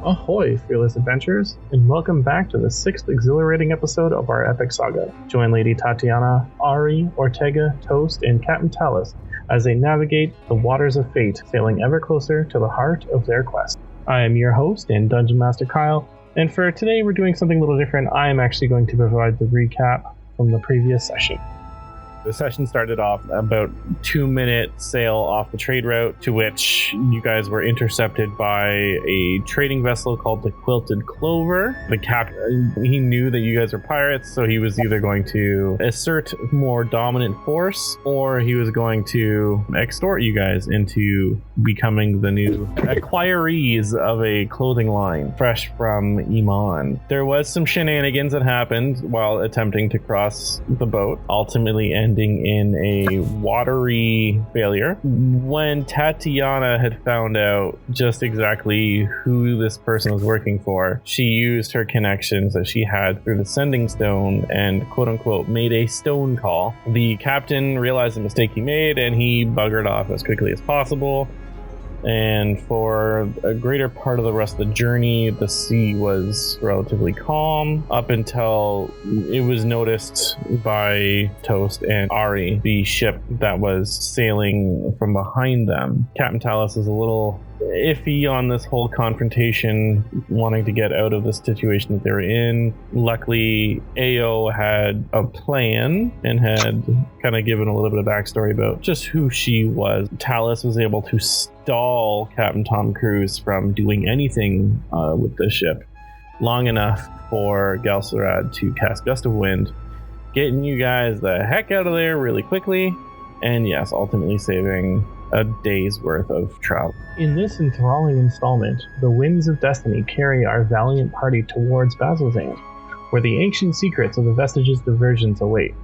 Ahoy, fearless adventurers, and welcome back to the 6th exhilarating episode of our epic saga. Join Lady Tatiana, Ari, Ortega, Toast, and Captain Talus as they navigate the waters of fate, sailing ever closer to the heart of their quest. I am your host and Dungeon Master Kyle, and for today we're doing something a little different. I am actually going to provide the recap from the previous session. The session started off about 2-minute sail off the trade route, to which you guys were intercepted by a trading vessel called the Quilted Clover. The captain, he knew that you guys were pirates, so he was either going to assert more dominant force, or he was going to extort you guys into becoming the new acquirees of a clothing line fresh from Iman. There was some shenanigans that happened while attempting to cross the boat, ultimately ending in a watery failure. When Tatiana had found out just exactly who this person was working for, she used her connections that she had through the sending stone and quote-unquote made a stone call. The captain realized the mistake he made and he buggered off as quickly as possible. And for a greater part of the rest of the journey, the sea was relatively calm up until it was noticed by Toast and Ari, the ship that was sailing from behind them. Captain Talus is a little iffy on this whole confrontation, wanting to get out of the situation that they were in. Luckily, Ao had a plan and had kind of given a little bit of backstory about just who she was. Talus was able to stall Captain Tom Cruise from doing anything with the ship long enough for Galcerad to cast Gust of Wind, getting you guys the heck out of there really quickly, and yes, ultimately saving a day's worth of travel. In this enthralling installment, the winds of destiny carry our valiant party towards Bazalzan, where the ancient secrets of the Vestiges diversions await.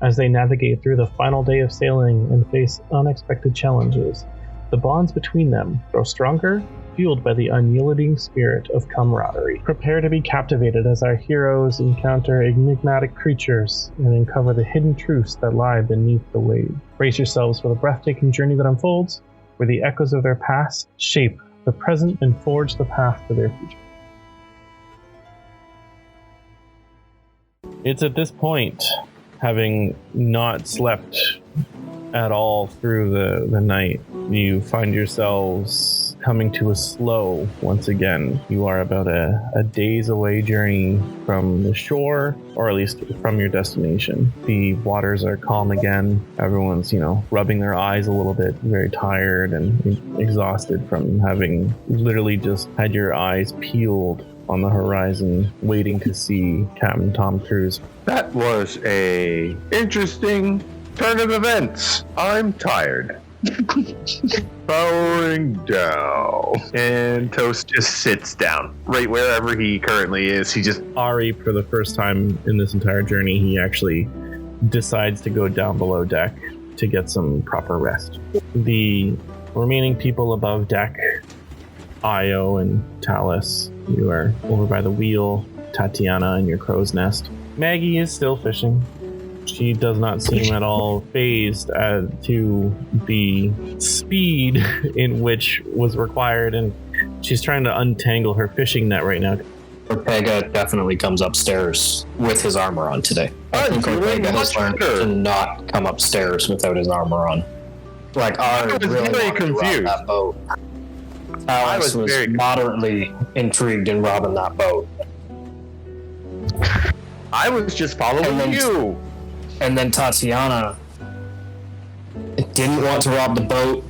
As they navigate through the final day of sailing and face unexpected challenges, the bonds between them grow stronger, fueled by the unyielding spirit of camaraderie. Prepare to be captivated as our heroes encounter enigmatic creatures and uncover the hidden truths that lie beneath the wave. Brace yourselves for the breathtaking journey that unfolds, where the echoes of their past shape the present and forge the path to their future. It's at this point, having not slept at all through the night, you find yourselves coming to a slow once again. You are about a day's away journey from the shore, or at least from your destination. The waters are calm again. Everyone's, rubbing their eyes a little bit, very tired and exhausted from having literally just had your eyes peeled on the horizon, waiting to see Captain Tom Cruise. That was a interesting turn of events. I'm tired. Powering down. And Toast just sits down right wherever he currently is. Ari, for the first time in this entire journey, he actually decides to go down below deck to get some proper rest. The remaining people above deck, Io and Talus, you are over by the wheel, Tatiana in your crow's nest. Maggie is still fishing. She does not seem at all phased to the speed in which was required, and she's trying to untangle her fishing net right now. Ortega definitely comes upstairs with his armor on today. I think Ortega has learned to not come upstairs without his armor on. I was really very confused. That boat. I was moderately intrigued in robbing that boat. I was just following you. And then Tatiana didn't want to rob the boat,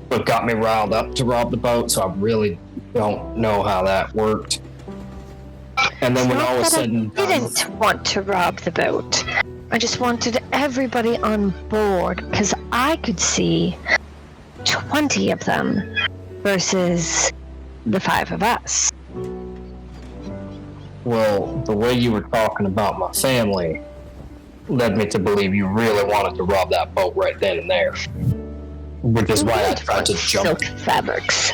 but got me riled up to rob the boat, so I really don't know how that worked. And then when all was said and done... I didn't want to rob the boat. I just wanted everybody on board, because I could see 20 of them versus the 5 of us. Well, the way you were talking about my family led me to believe you really wanted to rob that boat right then and there. Which is why I tried to jump. Silk fabrics.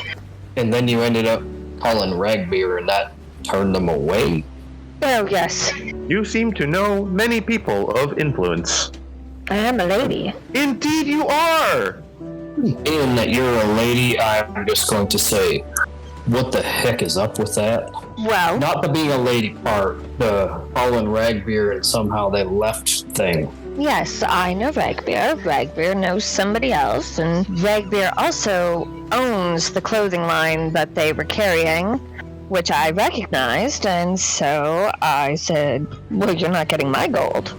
And then you ended up calling Ragbeer, and that turned them away. Oh, yes. You seem to know many people of influence. I am a lady. Indeed you are! Being that you're a lady, I'm just going to say, what the heck is up with that? Well, Not the being a lady part, the all in Ragbeer and somehow they left thing. yes, I know Ragbeer. Ragbeer knows somebody else, and Ragbeer also owns the clothing line that they were carrying, which I recognized, and so I said, well, you're not getting my gold.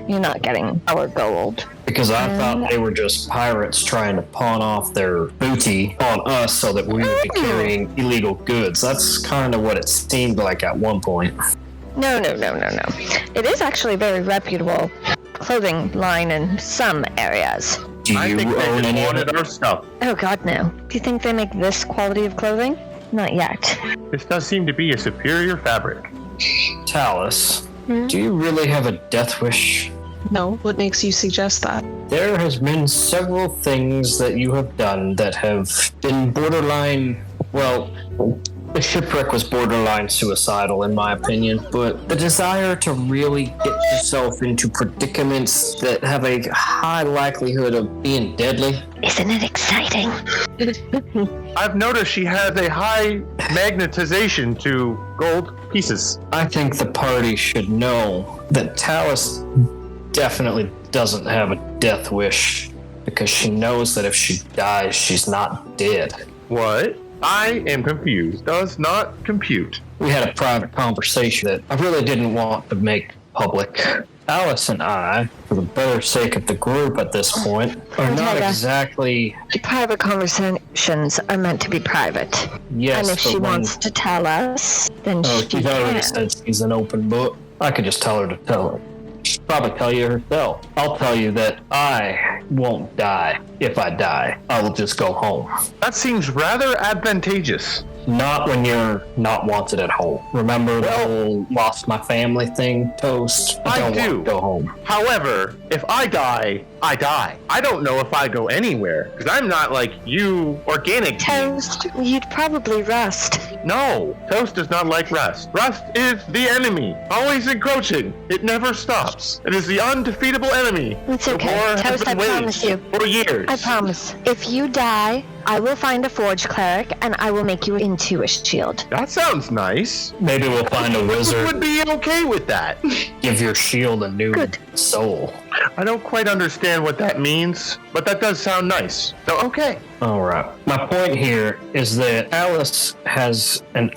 You're not getting our gold. Because I thought they were just pirates trying to pawn off their booty on us so that we would be carrying illegal goods. That's kind of what it seemed like at one point. No. It is actually a very reputable clothing line in some areas. Do you I think they own just any of wanted it? our stuff. Oh god, no. Do you think they make this quality of clothing? Not yet. This does seem to be a superior fabric. Talus, do you really have a death wish? No, what makes you suggest that? There has been several things that you have done that have been borderline, well, the shipwreck was borderline suicidal in my opinion, but the desire to really get yourself into predicaments that have a high likelihood of being deadly. Isn't it exciting? I've noticed she has a high magnetization to gold pieces. I think the party should know that Talus definitely doesn't have a death wish because she knows that if she dies, she's not dead. What? I am confused. Does not compute. We had a private conversation that I really didn't want to make public. Alice and I, for the better sake of the group at this point, are not Tyga. exactly... Private conversations are meant to be private. Yes, And if but she when- wants to tell us, then Oh, she she's already can. said she's an open book. I could just tell her to tell her. She'll probably tell you herself. I'll tell you that I won't die. If I die, I will just go home. That seems rather advantageous. Not when you're not wanted at home. Remember the whole lost my family thing, Toast? I don't do. want to go home. However, if I die, I die. I don't know if I go anywhere, because I'm not like you, organic. Toast, you'd probably rust. No, Toast does not like rust. Rust is the enemy, always encroaching. It never stops. It is the undefeatable enemy. It's The okay. war has Toast, I been promise waged you. for years. I promise. If you die, I will find a forge cleric and I will make you into a shield. That sounds nice. Maybe we'll find a Who wizard. would be okay with that? Give your shield a new Good. soul. I don't quite understand what that means, but that does sound nice. So, okay. All right. My point here is that Alice has an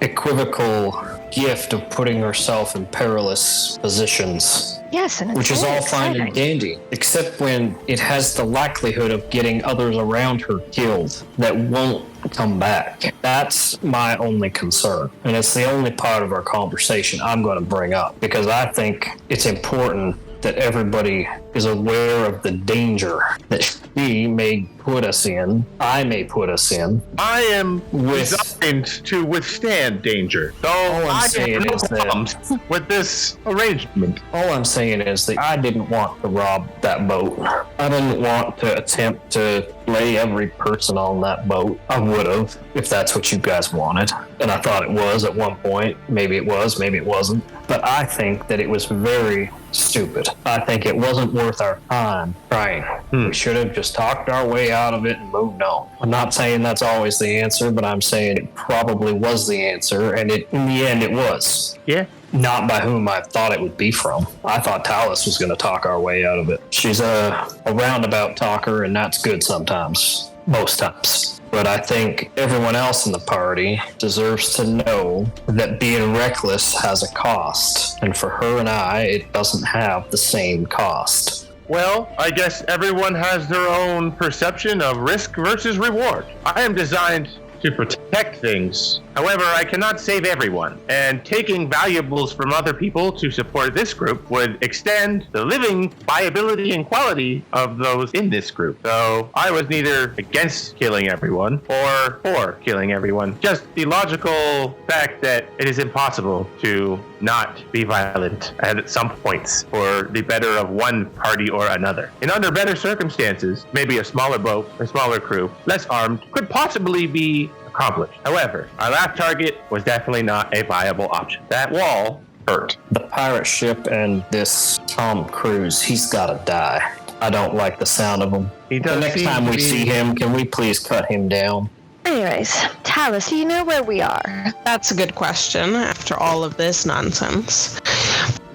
unequivocal gift of putting herself in perilous positions, Yes, and it's which is very all fine and exciting. dandy, except when it has the likelihood of getting others around her killed that won't come back. That's my only concern. And it's the only part of our conversation I'm going to bring up because I think it's important that everybody is aware of the danger that she may put us in, I may put us in. I am With- designed to withstand danger. So I'm I saying have no is that- problems with this arrangement. All I'm saying is that I didn't want to rob that boat. I didn't want to attempt to lay every person on that boat. I would have, if that's what you guys wanted. And I thought it was at one point. Maybe it was, maybe it wasn't. But I think that it was very stupid. I think it wasn't worth our time trying. We should have just talked our way out of it and moved on. I'm not saying that's always the answer, but I'm saying it probably was the answer. And in the end, it was. Yeah. Not by whom I thought it would be from. I thought Talus was going to talk our way out of it. She's a roundabout talker, and that's good sometimes. Most times. But I think everyone else in the party deserves to know that being reckless has a cost. And for her and I, it doesn't have the same cost. Well, I guess everyone has their own perception of risk versus reward. I am designed to protect things. However, I cannot save everyone, and taking valuables from other people to support this group would extend the living viability and quality of those in this group. So I was neither against killing everyone or for killing everyone. Just the logical fact that it is impossible to not be violent at some points for the better of one party or another. And under better circumstances, maybe a smaller boat, a smaller crew, less armed, could possibly be accomplished. However, our last target was definitely not a viable option. That wall hurt. The pirate ship and this Tom Cruise, he's got to die. I don't like the sound of him. He The does next seem time to we be- see him, can we please cut him down? Anyways, Talus, do you know where we are? That's a good question after all of this nonsense.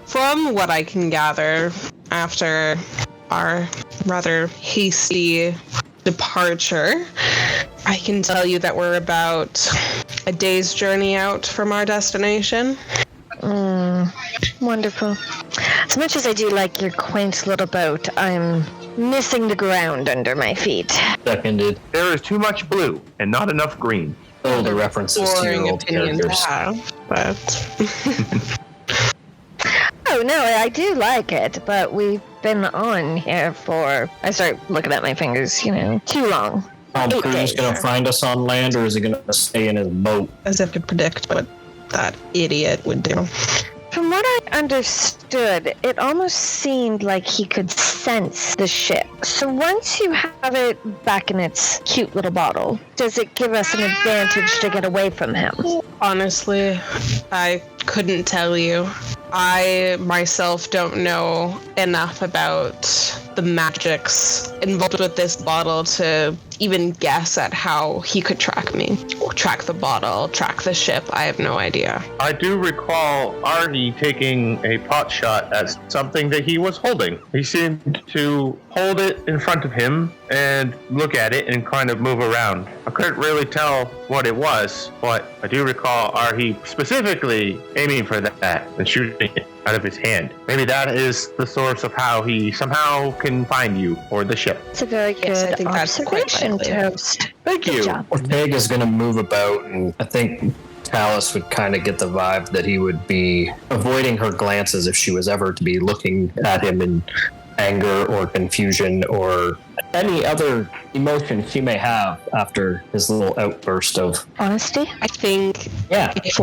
From what I can gather, after our rather hasty departure, I can tell you that we're about a day's journey out from our destination. Wonderful. As much as I do like your quaint little boat, I'm missing the ground under my feet. Seconded. There is too much blue and not enough green. All the references to your old characters. But Oh, no, I do like it, but we've been on here for, I start looking at my fingers, too long. Tom 8 Cruise days. going to find us on land, or is he going to stay in his boat? as if to predict what that idiot would do. From what I understood, it almost seemed like he could sense the ship. So once you have it back in its cute little bottle, does it give us an advantage to get away from him? Honestly, I couldn't tell you. I myself don't know enough about the magics involved with this bottle to even guess at how he could track me. Track the bottle, track the ship, I have no idea. I do recall Arnie taking a pot shot at something that he was holding. He seemed to hold it in front of him and look at it and kind of move around. I couldn't really tell what it was, but I do recall Arnie specifically aiming for that and shooting it out of his hand. Maybe that is the source of how he somehow can find you or the ship. It's a very good Yes, I think that's quite observation, likely. Toast. Thank Good you. job. Ortega's going to move about, and I think Talus would kind of get the vibe that he would be avoiding her glances if she was ever to be looking at him in anger or confusion or any other emotion she may have after his little outburst of Honesty? I think yeah. if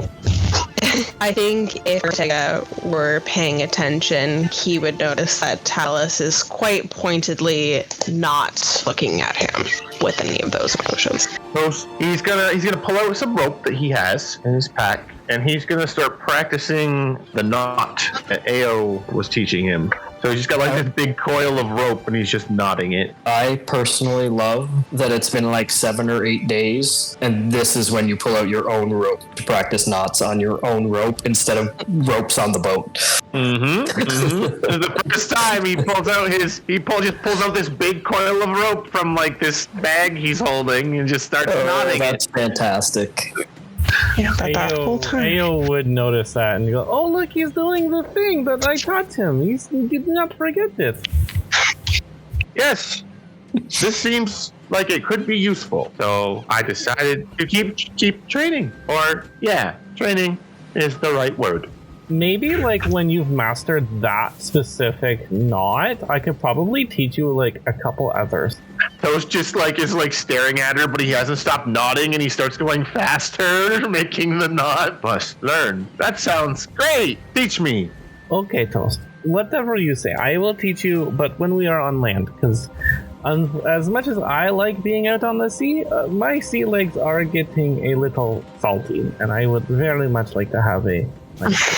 Ortega were paying attention, he would notice that Talus is quite pointedly not looking at him with any of those emotions. So he's gonna pull out some rope that he has in his pack, and he's gonna start practicing the knot that Ao was teaching him. So he's just got like this big coil of rope, and he's just knotting it. I personally love that it's been like 7 or 8 days, and this is when you pull out your own rope to practice knots on your own rope instead of ropes on the boat. The first time he pulls out just pulls out this big coil of rope from like this bag he's holding and just starts knotting That's fantastic. Yeah, but that whole time. Ao would notice that and go, "Oh, look, he's doing the thing that I taught him. He did not forget this." Yes, this seems like it could be useful. So I decided to keep training. Training is the right word. Maybe like when you've mastered that specific knot, I could probably teach you like a couple others. Toast just is staring at her, but he hasn't stopped nodding, and he starts going faster, making the knot. Must learn. That sounds great. Teach me. Okay, Toast. Whatever you say, I will teach you, but when we are on land, because as much as I like being out on the sea, my sea legs are getting a little salty, and I would very much like to have a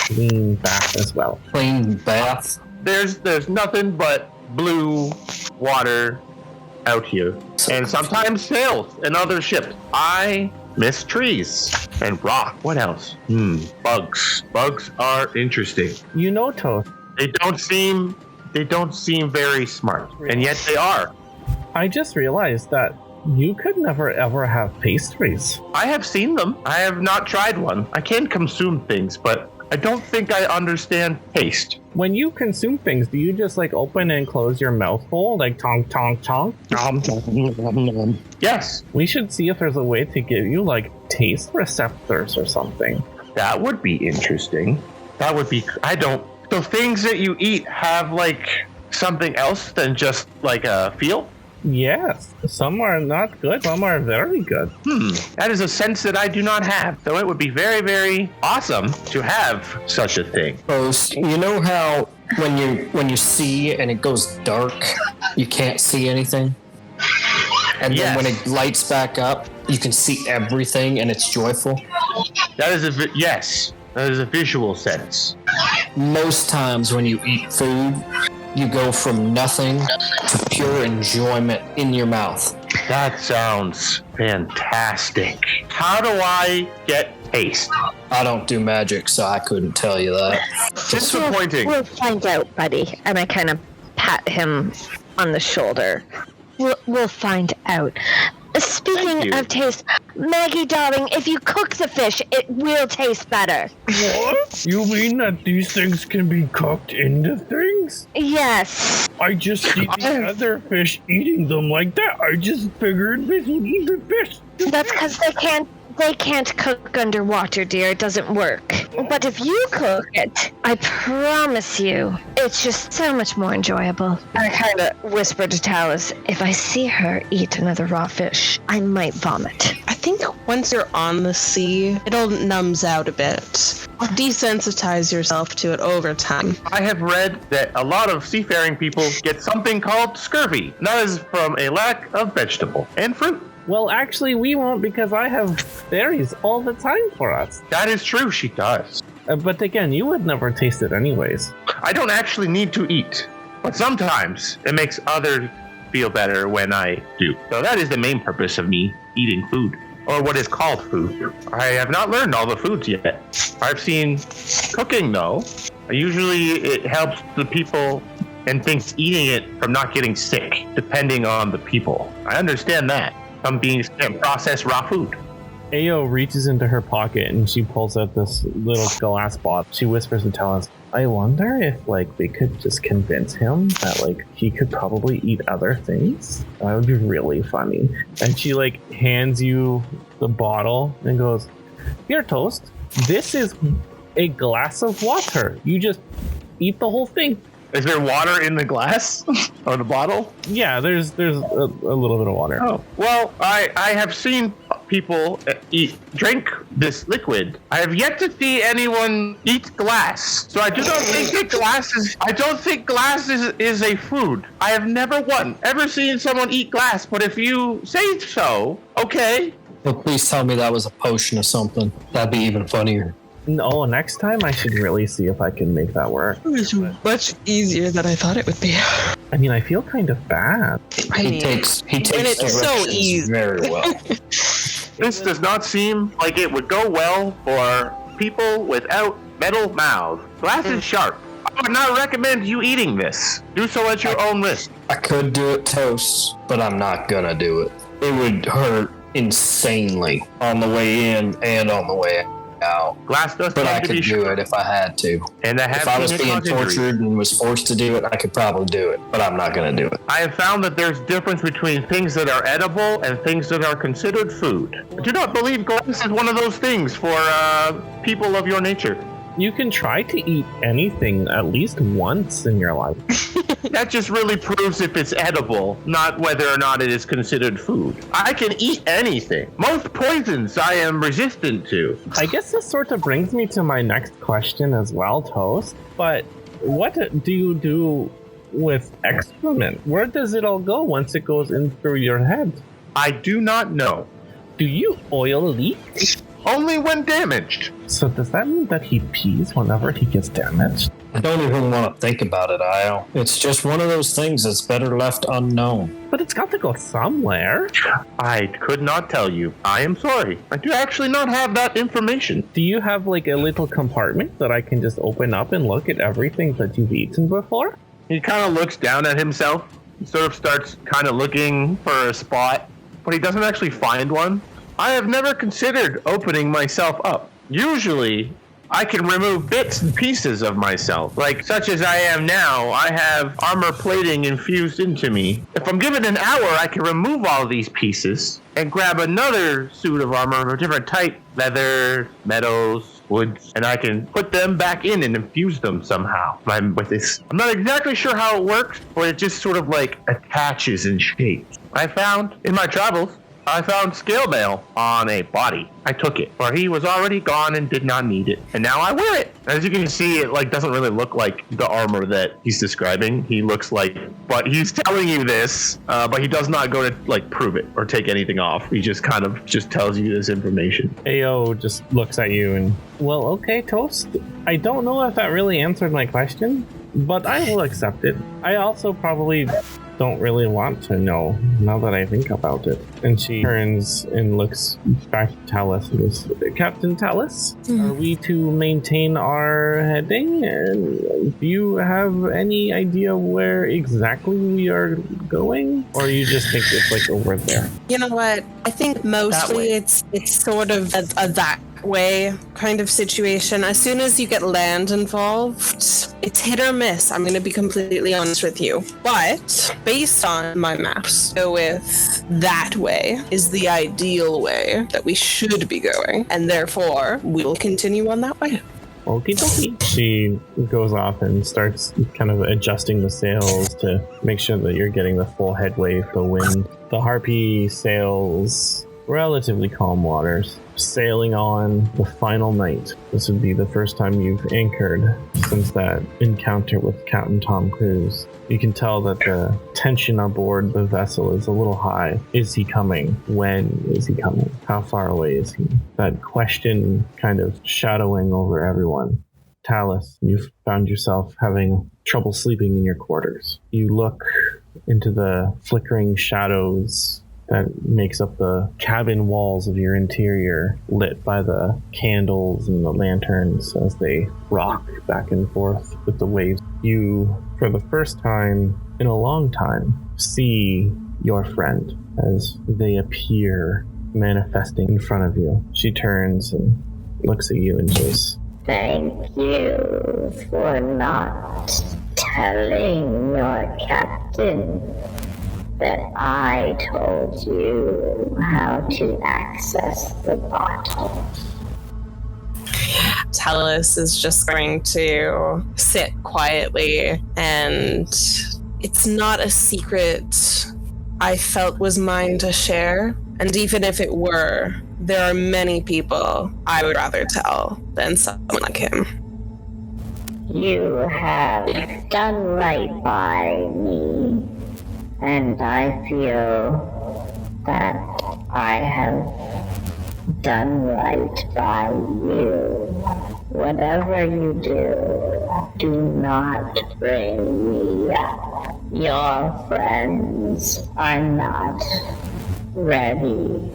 clean bath as well. Clean bath. There's nothing but blue water out here, and sometimes sails and other ships. I miss trees and rock. What else? Bugs. Bugs are interesting. You know, Toast, They don't seem very smart, and yet they are. I just realized that you could never ever have pastries. I have seen them. I have not tried one. I can consume things, but I don't think I understand taste. When you consume things, do you just like open and close your mouth hole, like tonk, tonk, tonk? Yes, We should see if there's a way to give you like taste receptors or something. that would be interesting. That would be. So things that you eat have like something else than just like a feel? Yes, some are not good, some are very good. That is a sense that I do not have. So it would be very, very awesome to have such a thing. Post. You know how when you see and it goes dark, you can't see anything? And then when it lights back up, you can see everything and it's joyful? That is that is a visual sense. Most times when you eat food, you go from nothing to pure enjoyment in your mouth. That sounds fantastic. How do I get taste? I don't do magic, so I couldn't tell you that. Disappointing. We'll find out, buddy. And I kind of pat him on the shoulder. We'll find out. Speaking of taste, Maggie, darling, if you cook the fish, it will taste better. What? You mean that these things can be cooked into things? Yes. I just see the other fish eating them like that. I just figured this would eat the fish. That's because they can't cook underwater, dear. It doesn't work. But if you cook it, I promise you, it's just so much more enjoyable. I kind of whispered to Talus, if I see her eat another raw fish, I might vomit. I think once you're on the sea, it'll numbs out a bit. Desensitize yourself to it over time. I have read that a lot of seafaring people get something called scurvy. And that is from a lack of vegetable and fruit. Well, actually, we won't because I have berries all the time for us. That is true, she does. But again, you would never taste it anyways. I don't actually need to eat, but sometimes it makes others feel better when I do. So that is the main purpose of me eating food, or what is called food. I have not learned all the foods yet. I've seen cooking, though. Usually it helps the people and things eating it from not getting sick, depending on the people. I understand that. Some beings can't process raw food. Ayo reaches into her pocket and she pulls out this little glass bottle. She whispers to Talus, I wonder if, we could just convince him that, he could probably eat other things. That would be really funny. And she, hands you the bottle and goes, here, Toast, this is a glass of water. You just eat the whole thing. Is there water in the glass or the bottle? Yeah, there's a little bit of water. Oh, well, I have seen people drink this liquid. I have yet to see anyone eat glass. So I do not think that glass is a food. I have never ever seen someone eat glass, but if you say so, okay. Well, please tell me that was a potion or something. That'd be even funnier. No, next time I should really see if I can make that work. It was much easier than I thought it would be. I mean, I feel kind of bad. He takes it's so easy. Very well. This does not seem like it would go well for people without metal mouths. Glass is sharp. I would not recommend you eating this. Do so at your own risk. I could do it, Toast, but I'm not gonna do it. It would hurt insanely on the way in and on the way out. Glass does, but I could do it if I had to. And if I was being tortured and was forced to do it, I could probably do it, but I'm not going to do it. I have found that there's difference between things that are edible and things that are considered food. I do not believe glass is one of those things for people of your nature. You can try to eat anything at least once in your life. That just really proves if it's edible, not whether or not it is considered food. I can eat anything. Most poisons I am resistant to. I guess this sort of brings me to my next question as well, Toast. But what do you do with excrement? Where does it all go once it goes in through your head? I do not know. Do you oil leak? Only when damaged. So does that mean that he pees whenever he gets damaged? I don't even want to think about it, Io. It's just one of those things that's better left unknown. But it's got to go somewhere. I could not tell you. I am sorry. I do actually not have that information. Do you have a little compartment that I can just open up and look at everything that you've eaten before? He kind of looks down at himself. He sort of starts kind of looking for a spot, but he doesn't actually find one. I have never considered opening myself up. Usually, I can remove bits and pieces of myself. Such as I am now, I have armor plating infused into me. If I'm given an hour, I can remove all these pieces and grab another suit of armor of a different type. Leather, metals, woods, and I can put them back in and infuse them somehow. I'm not exactly sure how it works, but it just sort of attaches and shapes. I found in my travels, scale mail on a body. I took it, for he was already gone and did not need it. And now I wear it. As you can see, it doesn't really look like the armor that he's describing. He looks but he's telling you this, but he does not go to prove it or take anything off. He just kind of tells you this information. Ayo just looks at you and, well, okay, Toast. I don't know if that really answered my question. but I will accept it. I also probably don't really want to know, now that I think about it. And she turns and looks back to Talus and goes, Captain Talus, are we to maintain our heading? And do you have any idea where exactly we are going? Or you just think it's like over there? You know what? I think mostly it's sort of a that way kind of situation. As soon as you get land involved, it's hit or miss. I'm going to be completely honest with you. But based on my maps, go with that way is the ideal way that we should be going. And therefore, we'll continue on that way. Okie dokie. She goes off and starts kind of adjusting the sails to make sure that you're getting the full headway of the wind. The Harpy sails relatively calm waters, sailing on the final night. This would be the first time you've anchored since that encounter with Captain Tom Cruise. You can tell that the tension aboard the vessel is a little high. Is he coming? When is he coming? How far away is he? That question kind of shadowing over everyone. Talus, you've found yourself having trouble sleeping in your quarters. You look into the flickering shadows that makes up the cabin walls of your interior, lit by the candles and the lanterns as they rock back and forth with the waves. You, for the first time in a long time, see your friend as they appear manifesting in front of you. She turns and looks at you and says, Thank you for not telling your captain that I told you how to access the bottle. Talus is just going to sit quietly, and it's not a secret I felt was mine to share. And even if it were, there are many people I would rather tell than someone like him. You have done right by me. And I feel that I have done right by you. Whatever you do not bring me up. Your friends are not ready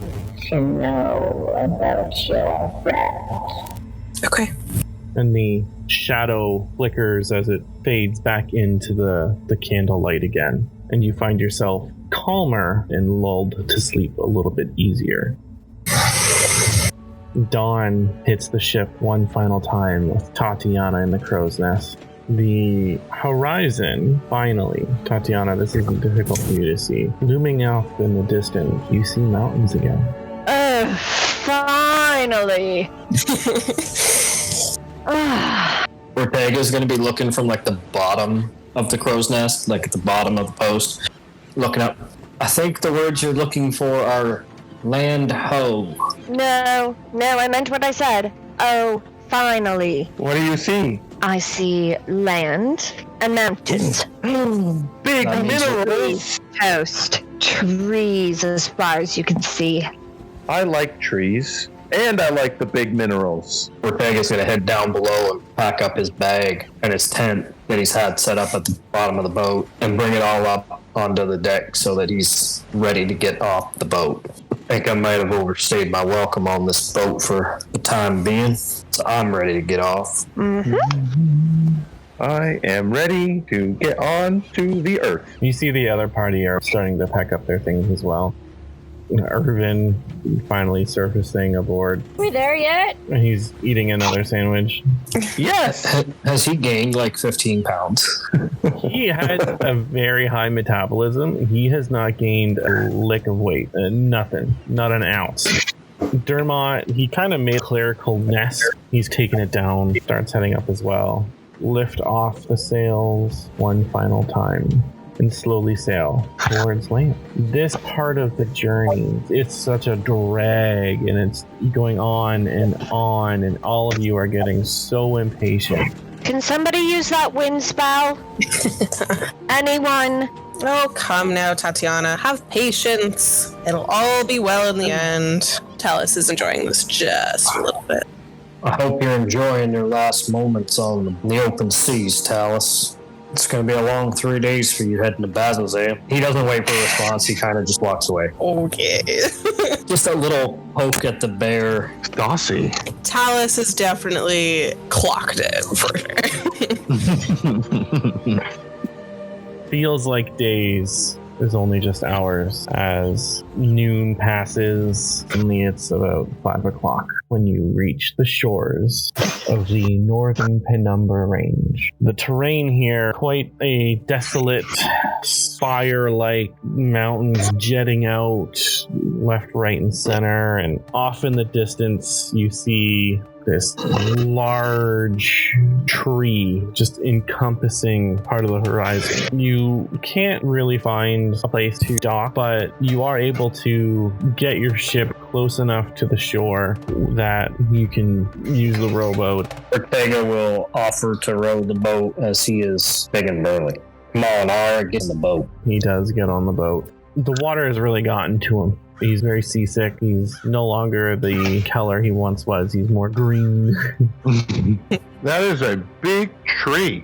to know about your friend. Okay. And the shadow flickers as it fades back into the candlelight again. And you find yourself calmer and lulled to sleep a little bit easier. Dawn hits the ship one final time with Tatiana in the crow's nest. The horizon, finally, Tatiana, this isn't difficult for you to see. Looming off in the distance, you see mountains again. Finally! Ortega's going to be looking from like the bottom of the crow's nest, like at the bottom of the post, looking up. I think the words you're looking for are land ho. No, I meant what I said. Oh, finally. What do you see? I see land and mountains. Big minerals! Coast. Trees as far as you can see. I like trees. And I like the big minerals. Ortega's going to head down below and pack up his bag and his tent that he's had set up at the bottom of the boat and bring it all up onto the deck so that he's ready to get off the boat. I think I might have overstayed my welcome on this boat for the time being, so I'm ready to get off. I am ready to get on to the earth. You see the other party are starting to pack up their things as well. Irvin finally surfacing aboard. We there yet? He's eating another sandwich. Yes! Has he gained like 15 pounds? He has a very high metabolism. He has not gained a lick of weight. Nothing. Not an ounce. Dermot, he kind of made a clerical nest. He's taken it down, starts heading up as well. Lift off the sails one final time and slowly sail towards land. This part of the journey, it's such a drag, and it's going on, and all of you are getting so impatient. Can somebody use that wind spell? Anyone? Oh, come now, Tatiana. Have patience. It'll all be well in the end. Talus is enjoying this just a little bit. I hope you're enjoying your last moments on the open seas, Talus. It's going to be a long 3 days for you heading to Bazalzam. He doesn't wait for a response. He kind of just walks away. Okay. Just a little poke at the bear. Stassi. Talus is definitely clocked it for sure. Feels like days is only just hours as noon passes. Only it's about 5 o'clock when you reach the shores of the northern Penumbra Range. The terrain here, quite a desolate, spire-like mountains jetting out left, right, and center, and off in the distance you see this large tree just encompassing part of the horizon. You can't really find a place to dock, but you are able to get your ship close enough to the shore that you can use the rowboat. Ortega will offer to row the boat as he is big and burly. Come on, Ara, get in the boat. He does get on the boat. The water has really gotten to him. He's very seasick. He's no longer the color he once was. He's more green. That is a big tree.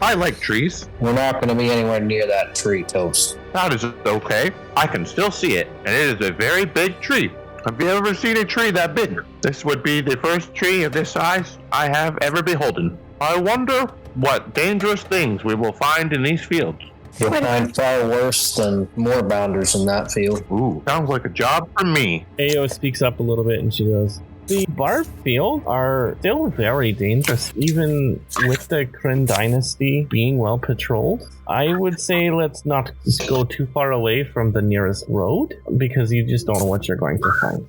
I like trees. We're not going to be anywhere near that tree, Toast. That is okay. I can still see it, and it is a very big tree. Have you ever seen a tree that big? This would be the first tree of this size I have ever beholden. I wonder what dangerous things we will find in these fields. You'll find far worse than more bounders in that field. Ooh, sounds like a job for me. Ao speaks up a little bit and she goes, the Barbed Fields are still very dangerous, even with the Kryn dynasty being well patrolled. I would say let's not just go too far away from the nearest road, because you just don't know what you're going to find.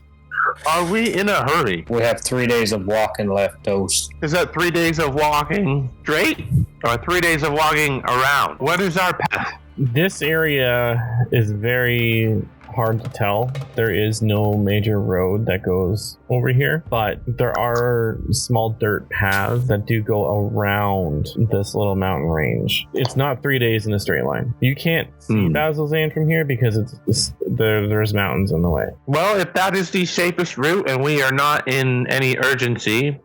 Are we in a hurry? We have 3 days of walking left, Toast. Is that 3 days of walking straight or 3 days of walking around? What is our path? This area is very hard to tell. There is no major road that goes over here, but there are small dirt paths that do go around this little mountain range. It's not 3 days in a straight line. You can't see Bazalzan from here because there's mountains in the way. Well, if that is the safest route and we are not in any urgency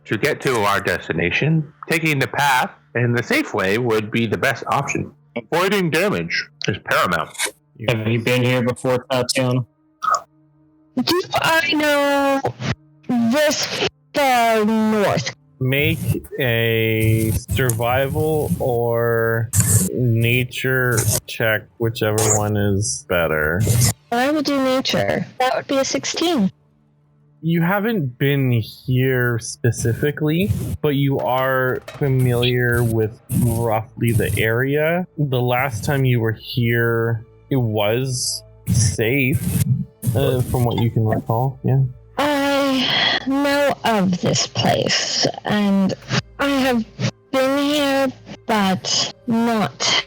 to get to our destination, taking the path in the safe way would be the best option. Avoiding damage is paramount. Have you been here before, Tatiana? Do I know this far north? Make a survival or nature check, whichever one is better. I would do nature. That would be a 16. You haven't been here specifically, but you are familiar with roughly the area. The last time you were here, it was safe, from what you can recall, yeah. I know of this place, and I have been here, but not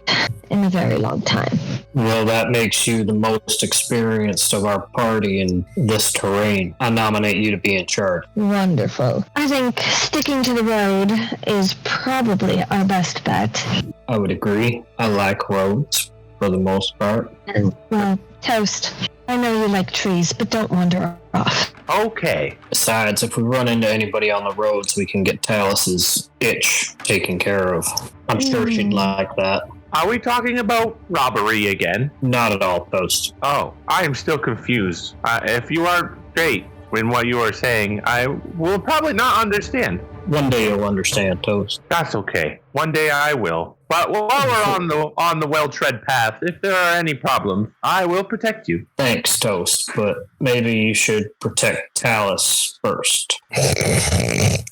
in a very long time. Well, that makes you the most experienced of our party in this terrain. I nominate you to be in charge. Wonderful. I think sticking to the road is probably our best bet. I would agree. I like roads for the most part. And, well, Toast, I know you like trees, but don't wander off. Okay. Besides, if we run into anybody on the roads, we can get Talus's itch taken care of. I'm sure she'd like that. Are we talking about robbery again? Not at all, Toast. Oh, I am still confused. If you are straight in what you are saying, I will probably not understand. One day you'll understand, Toast. That's okay. One day I will. But while we're on the well-tread path, if there are any problems, I will protect you. Thanks, Toast, but maybe you should protect Talus first.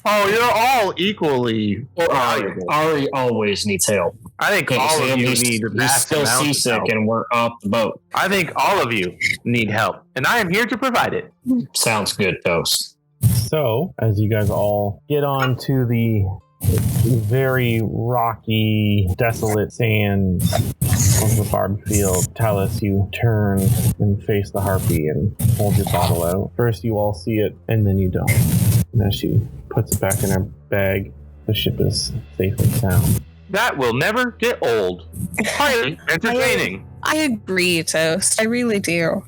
Oh, you're all equally valuable. Ari always needs help. I think all of you need He's still seasick and we're off the boat. I think all of you need help, and I am here to provide it. Sounds good, Toast. So, as you guys all get onto the very rocky, desolate sands of the Barbed Field, Talus, you turn and face the harpy and hold your bottle out. First you all see it, and then you don't. And as she puts it back in her bag, the ship is safe and sound. That will never get old. Highly entertaining. I agree, Toast. I really do.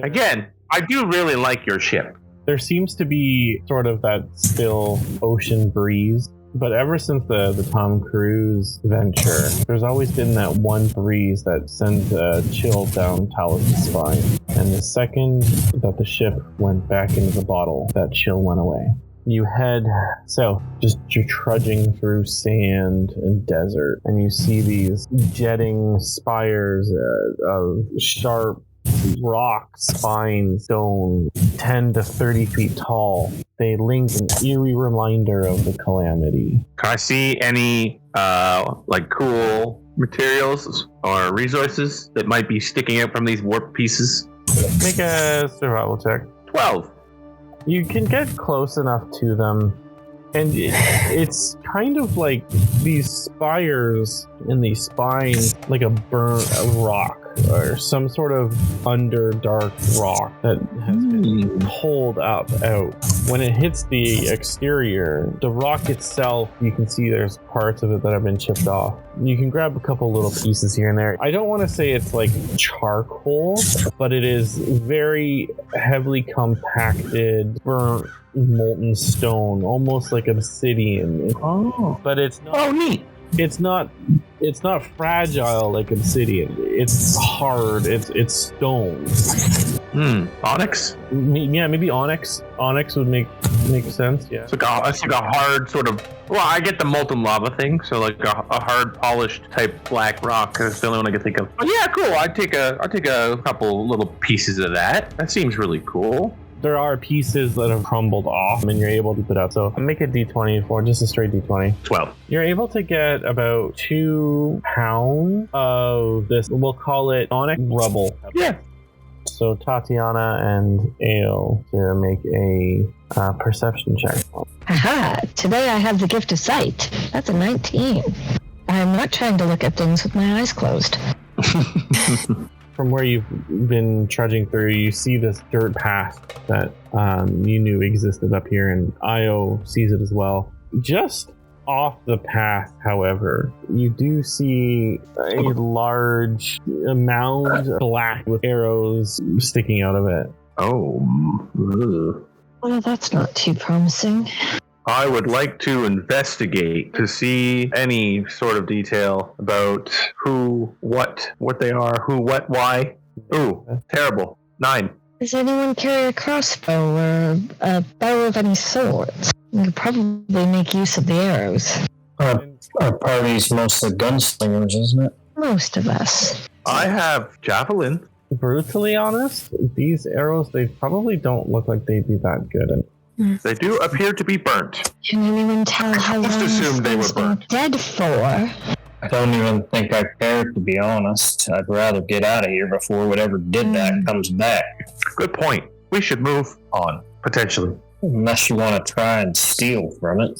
Again, I do really like your ship. There seems to be sort of that still ocean breeze But ever since the Tom Cruise venture, there's always been that one breeze that sends a chill down Talos' spine. And the second that the ship went back into the bottle, that chill went away. You head south, you're trudging through sand and desert, and you see these jetting spires of sharp rock spine stone 10 to 30 feet tall. They link an eerie reminder of the calamity. Can I see any cool materials or resources that might be sticking out from these warp pieces? Make a survival check. 12. You can get close enough to them, and it's kind of like these spires and these spines, like a burnt rock or some sort of underdark rock that has been pulled up out. When it hits the exterior, the rock itself, you can see there's parts of it that have been chipped off. You can grab a couple little pieces here and there. I don't want to say it's like charcoal, but it is very heavily compacted, burnt, molten stone, almost like obsidian. Oh. But it's not. Oh, neat. It's not fragile like obsidian. It's hard. It's stone. Onyx? Yeah, maybe onyx. Onyx would make sense. Yeah. It's like a hard sort of. Well, I get the molten lava thing, so like a hard polished type black rock. That's the only one I can think of. Oh, yeah, cool. I'd take a couple little pieces of that. That seems really cool. There are pieces that have crumbled off and you're able to put up. So make a d20 for just a straight d20. 12. You're able to get about 2 pounds of this, we'll call it onyx rubble. Yeah. So Tatiana and Ale to make a perception check. Aha! Today I have the gift of sight. That's a 19. I'm not trying to look at things with my eyes closed. From where you've been trudging through, you see this dirt path that you knew existed up here, and Io sees it as well. Just off the path, however, you do see a large mound, black, with arrows sticking out of it. Oh. Well, that's not too promising. I would like to investigate to see any sort of detail about who, what they are, who, what, why. Ooh, terrible. 9. Does anyone carry a crossbow or a bow of any sorts? You could probably make use of the arrows. Our party's mostly gunslingers, isn't it? Most of us. I have javelin. Brutally honest, these arrows, they probably don't look like they'd be that good. They do appear to be burnt. Can anyone tell how long assumed they were been burnt. dead for? I don't even think I care, to be honest. I'd rather get out of here before whatever did that comes back. Good point. We should move on, potentially. Unless you want to try and steal from it.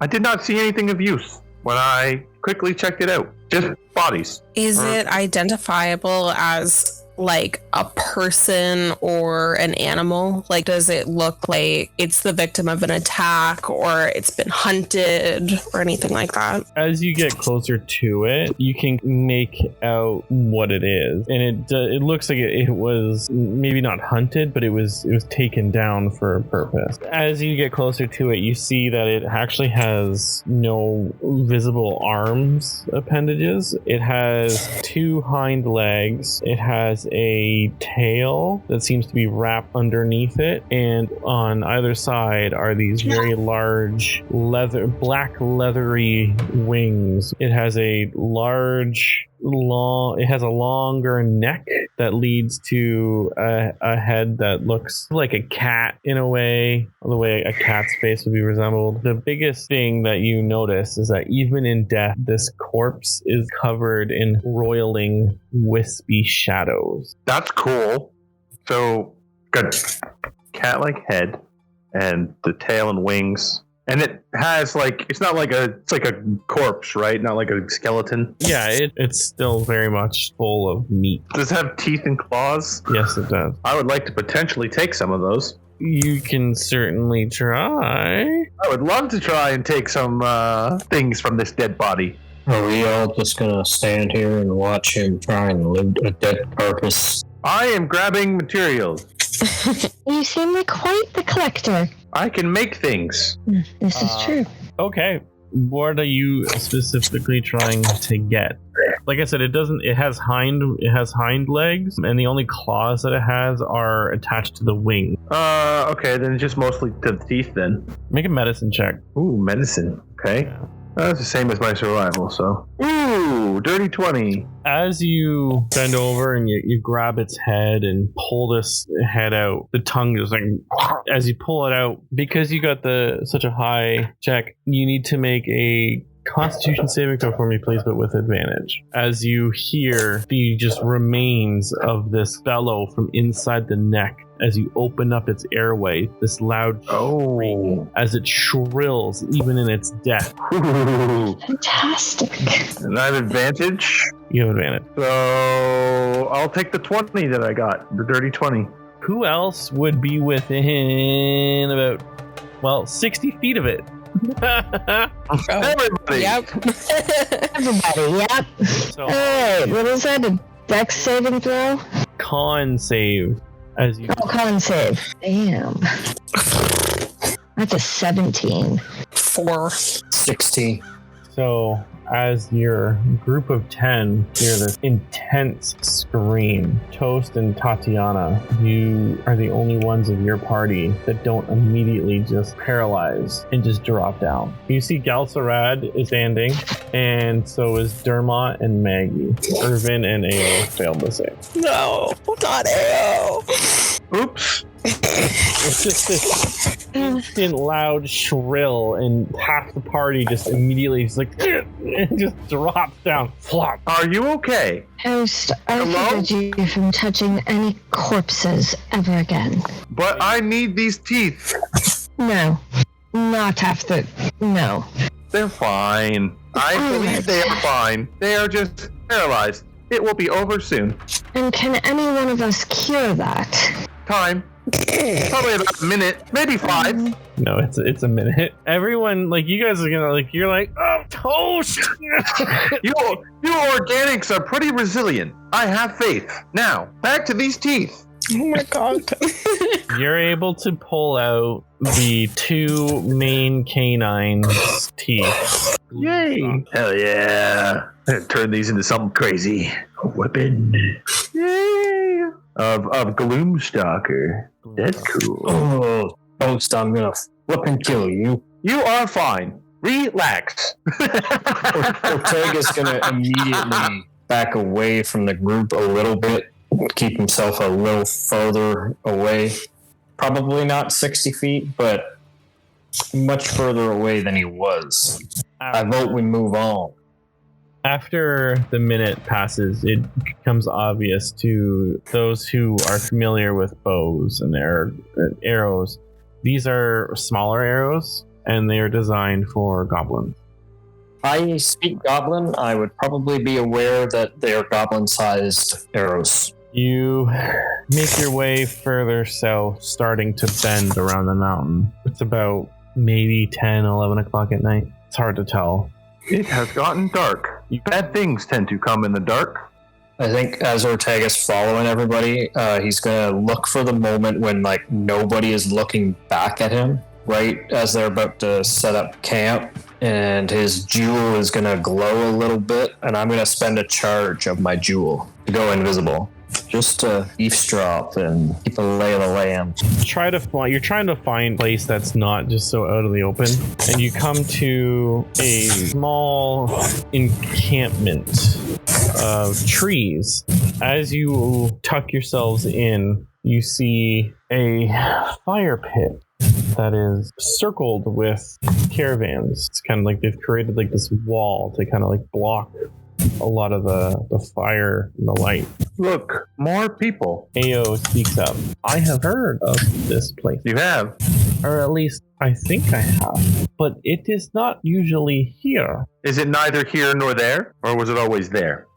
I did not see anything of use when I quickly checked it out. Just bodies. Is it identifiable as like a person or an animal? Like, does it look like it's the victim of an attack or it's been hunted or anything like that? As you get closer to it, you can make out what it is, and it looks like it was maybe not hunted, but it was taken down for a purpose. As you get closer to it, you see that it actually has no visible arms appendages. It has 2 hind legs. It has a tail that seems to be wrapped underneath it, and on either side are these very large black leathery wings. It has a longer neck that leads to a head that looks like a cat in a way, the way a cat's face would be resembled. The biggest thing that you notice is that even in death, this corpse is covered in roiling, wispy shadows. That's cool. So, got cat-like head and the tail and wings. And it has it's like a corpse, right? Not like a skeleton. Yeah, it's still very much full of meat. Does it have teeth and claws? Yes, it does. I would like to potentially take some of those. You can certainly try. I would love to try and take some things from this dead body. Are we all just gonna stand here and watch him try and loot a dead carcass? I am grabbing materials. You seem like quite the collector. I can make things. This is true. Okay. What are you specifically trying to get? Like I said, it has hind legs, and the only claws that it has are attached to the wing. Okay, then just mostly to the teeth then. Make a medicine check. Ooh, medicine. Okay. Yeah. That's the same as my survival, so. Ooh, dirty 20. As you bend over and you grab its head and pull this head out, the tongue is like, as you pull it out, because you got such a high check, you need to make a Constitution saving throw for me, please, but with advantage. As you hear the just remains of this bellow from inside the neck, as you open up its airway, this loud shriek, as it shrills even in its death. Ooh. Fantastic. And I have advantage. You have advantage. So I'll take the 20 that I got, the dirty 20. Who else would be within about, 60 feet of it? Everybody. Yep. Everybody, yep. So, Hey, what is that? A dex saving throw? con save. As you Oh, con save. Damn. That's a 17. 4. 16. So, as your group of 10 hear this intense scream, Toast and Tatiana, you are the only ones of your party that don't immediately just paralyze and just drop down. You see Galcerad is standing, and so is Dermot and Maggie. Irvin and Ao failed the save. No, not AO. Oops. It's just this instant loud shrill, and half the party just immediately is like, and just drops down. Flop. Are you okay? Toast, I Hello? forbid you from touching any corpses ever again. But I need these teeth. No. Not after. No. They're fine. I believe they are fine. They are just paralyzed. It will be over soon. And can any one of us cure that? Time. Probably about a minute, maybe 5. No, it's a minute. Everyone, like, you guys are gonna, you're like, oh, Toast! You organics are pretty resilient. I have faith. Now, back to these teeth. Oh my god. You're able to pull out the 2 main canines' teeth. Yay! Hell yeah! Turn these into something crazy. A weapon. Yay! Of Gloomstalker. That's cool. Oh, Toast, I'm gonna flip and kill you. You are fine. Relax. Ortega's gonna immediately back away from the group a little bit, keep himself a little further away. Probably not 60 feet, but much further away than he was. I vote we move on. After the minute passes, it becomes obvious to those who are familiar with bows and their arrows. These are smaller arrows, and they are designed for goblins. I speak goblin. I would probably be aware that they are goblin-sized arrows. You make your way further south, starting to bend around the mountain. It's about maybe 10, 11 o'clock at night. It's hard to tell. It has gotten dark. Bad things tend to come in the dark. I think as Ortega's following everybody, he's gonna look for the moment when like nobody is looking back at him, right as they're about to set up camp, and his jewel is gonna glow a little bit, and I'm gonna spend a charge of my jewel to go invisible, just to eavesdrop and keep a lay of the land. You're trying to find a place that's not just so out of the open, and you come to a small encampment of trees. As you tuck yourselves in, you see a fire pit that is circled with caravans. It's kind of like they've created like this wall to kind of like block a lot of the fire and the light. Look, more people. Ao speaks up. I have heard of this place. You have? Or at least I think I have. But it is not usually here. Is it neither here nor there? Or was it always there?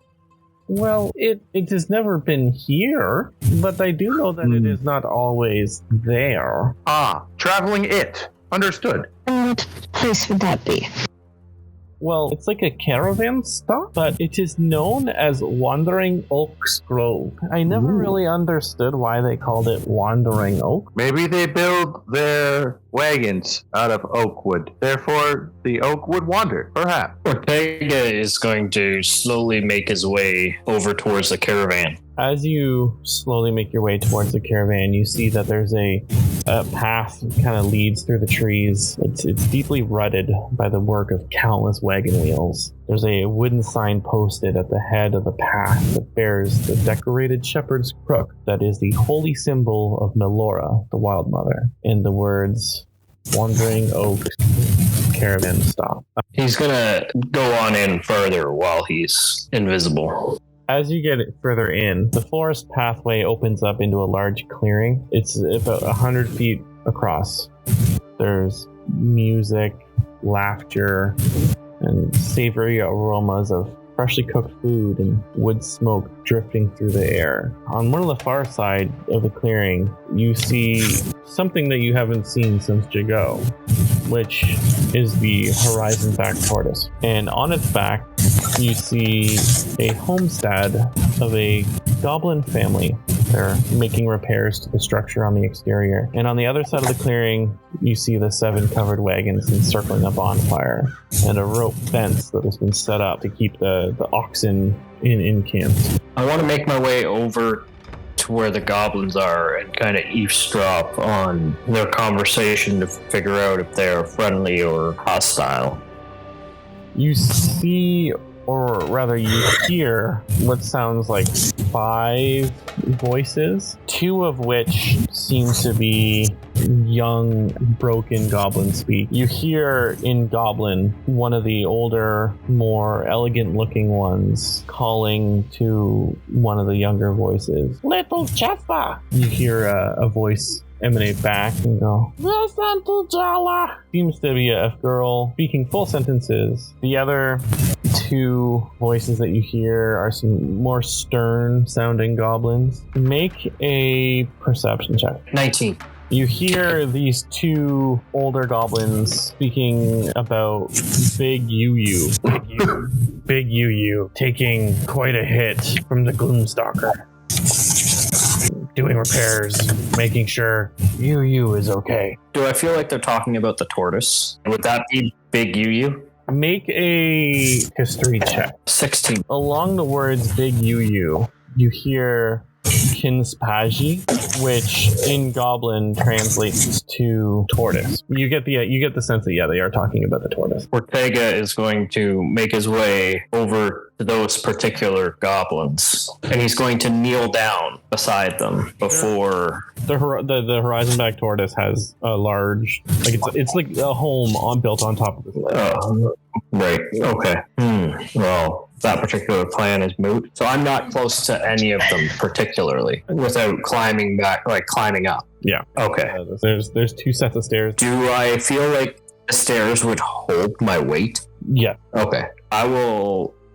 Well, it has never been here, but I do know that it is not always there. Ah, traveling it. Understood. And what place would that be? Well, it's like a caravan stop, but it is known as Wandering Oaks Grove. I never really understood why they called it Wandering Oak. Maybe they build their wagons out of oak wood. Therefore, the oak would wander, perhaps. Ortega is going to slowly make his way over towards the caravan. As you slowly make your way towards the caravan, you see that there's a path that kind of leads through the trees. It's deeply rutted by the work of countless wagon wheels. There's a wooden sign posted at the head of the path that bears the decorated shepherd's crook that is the holy symbol of Melora, the Wild Mother, and the words Wandering Oaks Caravan Stop. He's gonna go on in further while he's invisible. As you get further in, the forest pathway opens up into a large clearing. It's about 100 feet across. There's music, laughter, and savory aromas of freshly cooked food and wood smoke drifting through the air. On one of the far side of the clearing, you see something that you haven't seen since Jago, which is the horizon-back tortoise. And on its back, you see a homestead of a goblin family. They're making repairs to the structure on the exterior. And on the other side of the clearing, you see the 7 covered wagons encircling a bonfire and a rope fence that has been set up to keep the oxen in camp. I want to make my way over to where the goblins are and kind of eavesdrop on their conversation to figure out if they're friendly or hostile. You see, or rather you hear, what sounds like 5 voices, 2 of which seem to be young, broken goblin speak. You hear in Goblin one of the older, more elegant looking ones calling to one of the younger voices, "Little Jaffa!" You hear a voice emanate back and go, "Listen to Jala!" Seems to be a girl speaking full sentences. The other 2 voices that you hear are some more stern sounding goblins. Make a perception check. 19. You hear these 2 older goblins speaking about Big Yu-Yu. Big Yu-Yu taking quite a hit from the Gloomstalker. Doing repairs, making sure Yu-Yu is okay. Do I feel like they're talking about the tortoise? Would that be Big Yu-Yu? Make a history check. 16. Along the words Big Yu-Yu, you hear Kinspaji, which in Goblin translates to tortoise. You get the sense that they are talking about the tortoise. Ortega is going to make his way over to those particular goblins, and he's going to kneel down beside them before the horizon back tortoise has a large, like it's like a home built on top of this. Right. Okay. Well, that particular plan is moot. So I'm not close to any of them particularly without climbing up. Yeah. Okay. There's 2 sets of stairs. Do I feel like the stairs would hold my weight? Yeah. Okay.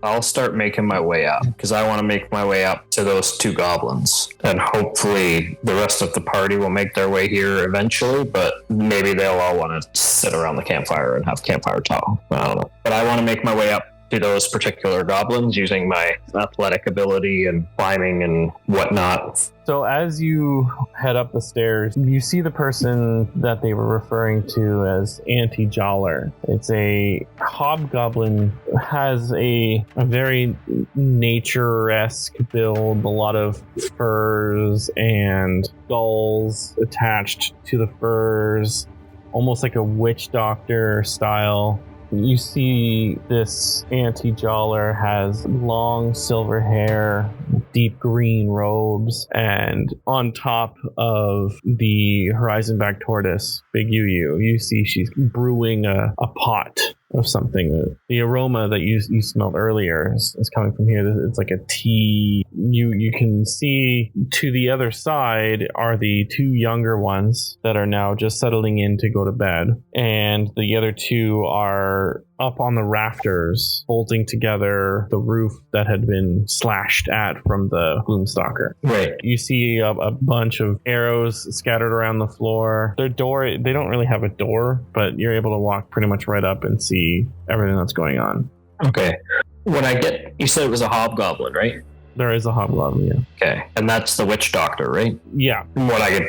I'll start making my way up because I want to make my way up to those 2 goblins, and hopefully the rest of the party will make their way here eventually, but maybe they'll all want to sit around the campfire and have campfire talk. I don't know. But I want to make my way up to those particular goblins using my athletic ability and climbing and whatnot. So as you head up the stairs, you see the person that they were referring to as Auntie Joller. It's a hobgoblin, has a very nature-esque build, a lot of furs and skulls attached to the furs, almost like a witch doctor style. You see this Auntie Joller has long silver hair, deep green robes, and on top of the horizon back tortoise, Big Yu-Yu, you see she's brewing a pot of something. The aroma that you smelled earlier is coming from here. It's like a tea you can see to the other side are the two younger ones that are now just settling in to go to bed, and the other two are up on the rafters bolting together the roof that had been slashed at from the Gloomstalker. Right. You see a bunch of arrows scattered around the floor. Their door, they don't really have a door, but you're able to walk pretty much right up and see everything that's going on. Okay. You said it was a hobgoblin, right? There is a hobgoblin, yeah. Okay. And that's the witch doctor, right? Yeah. I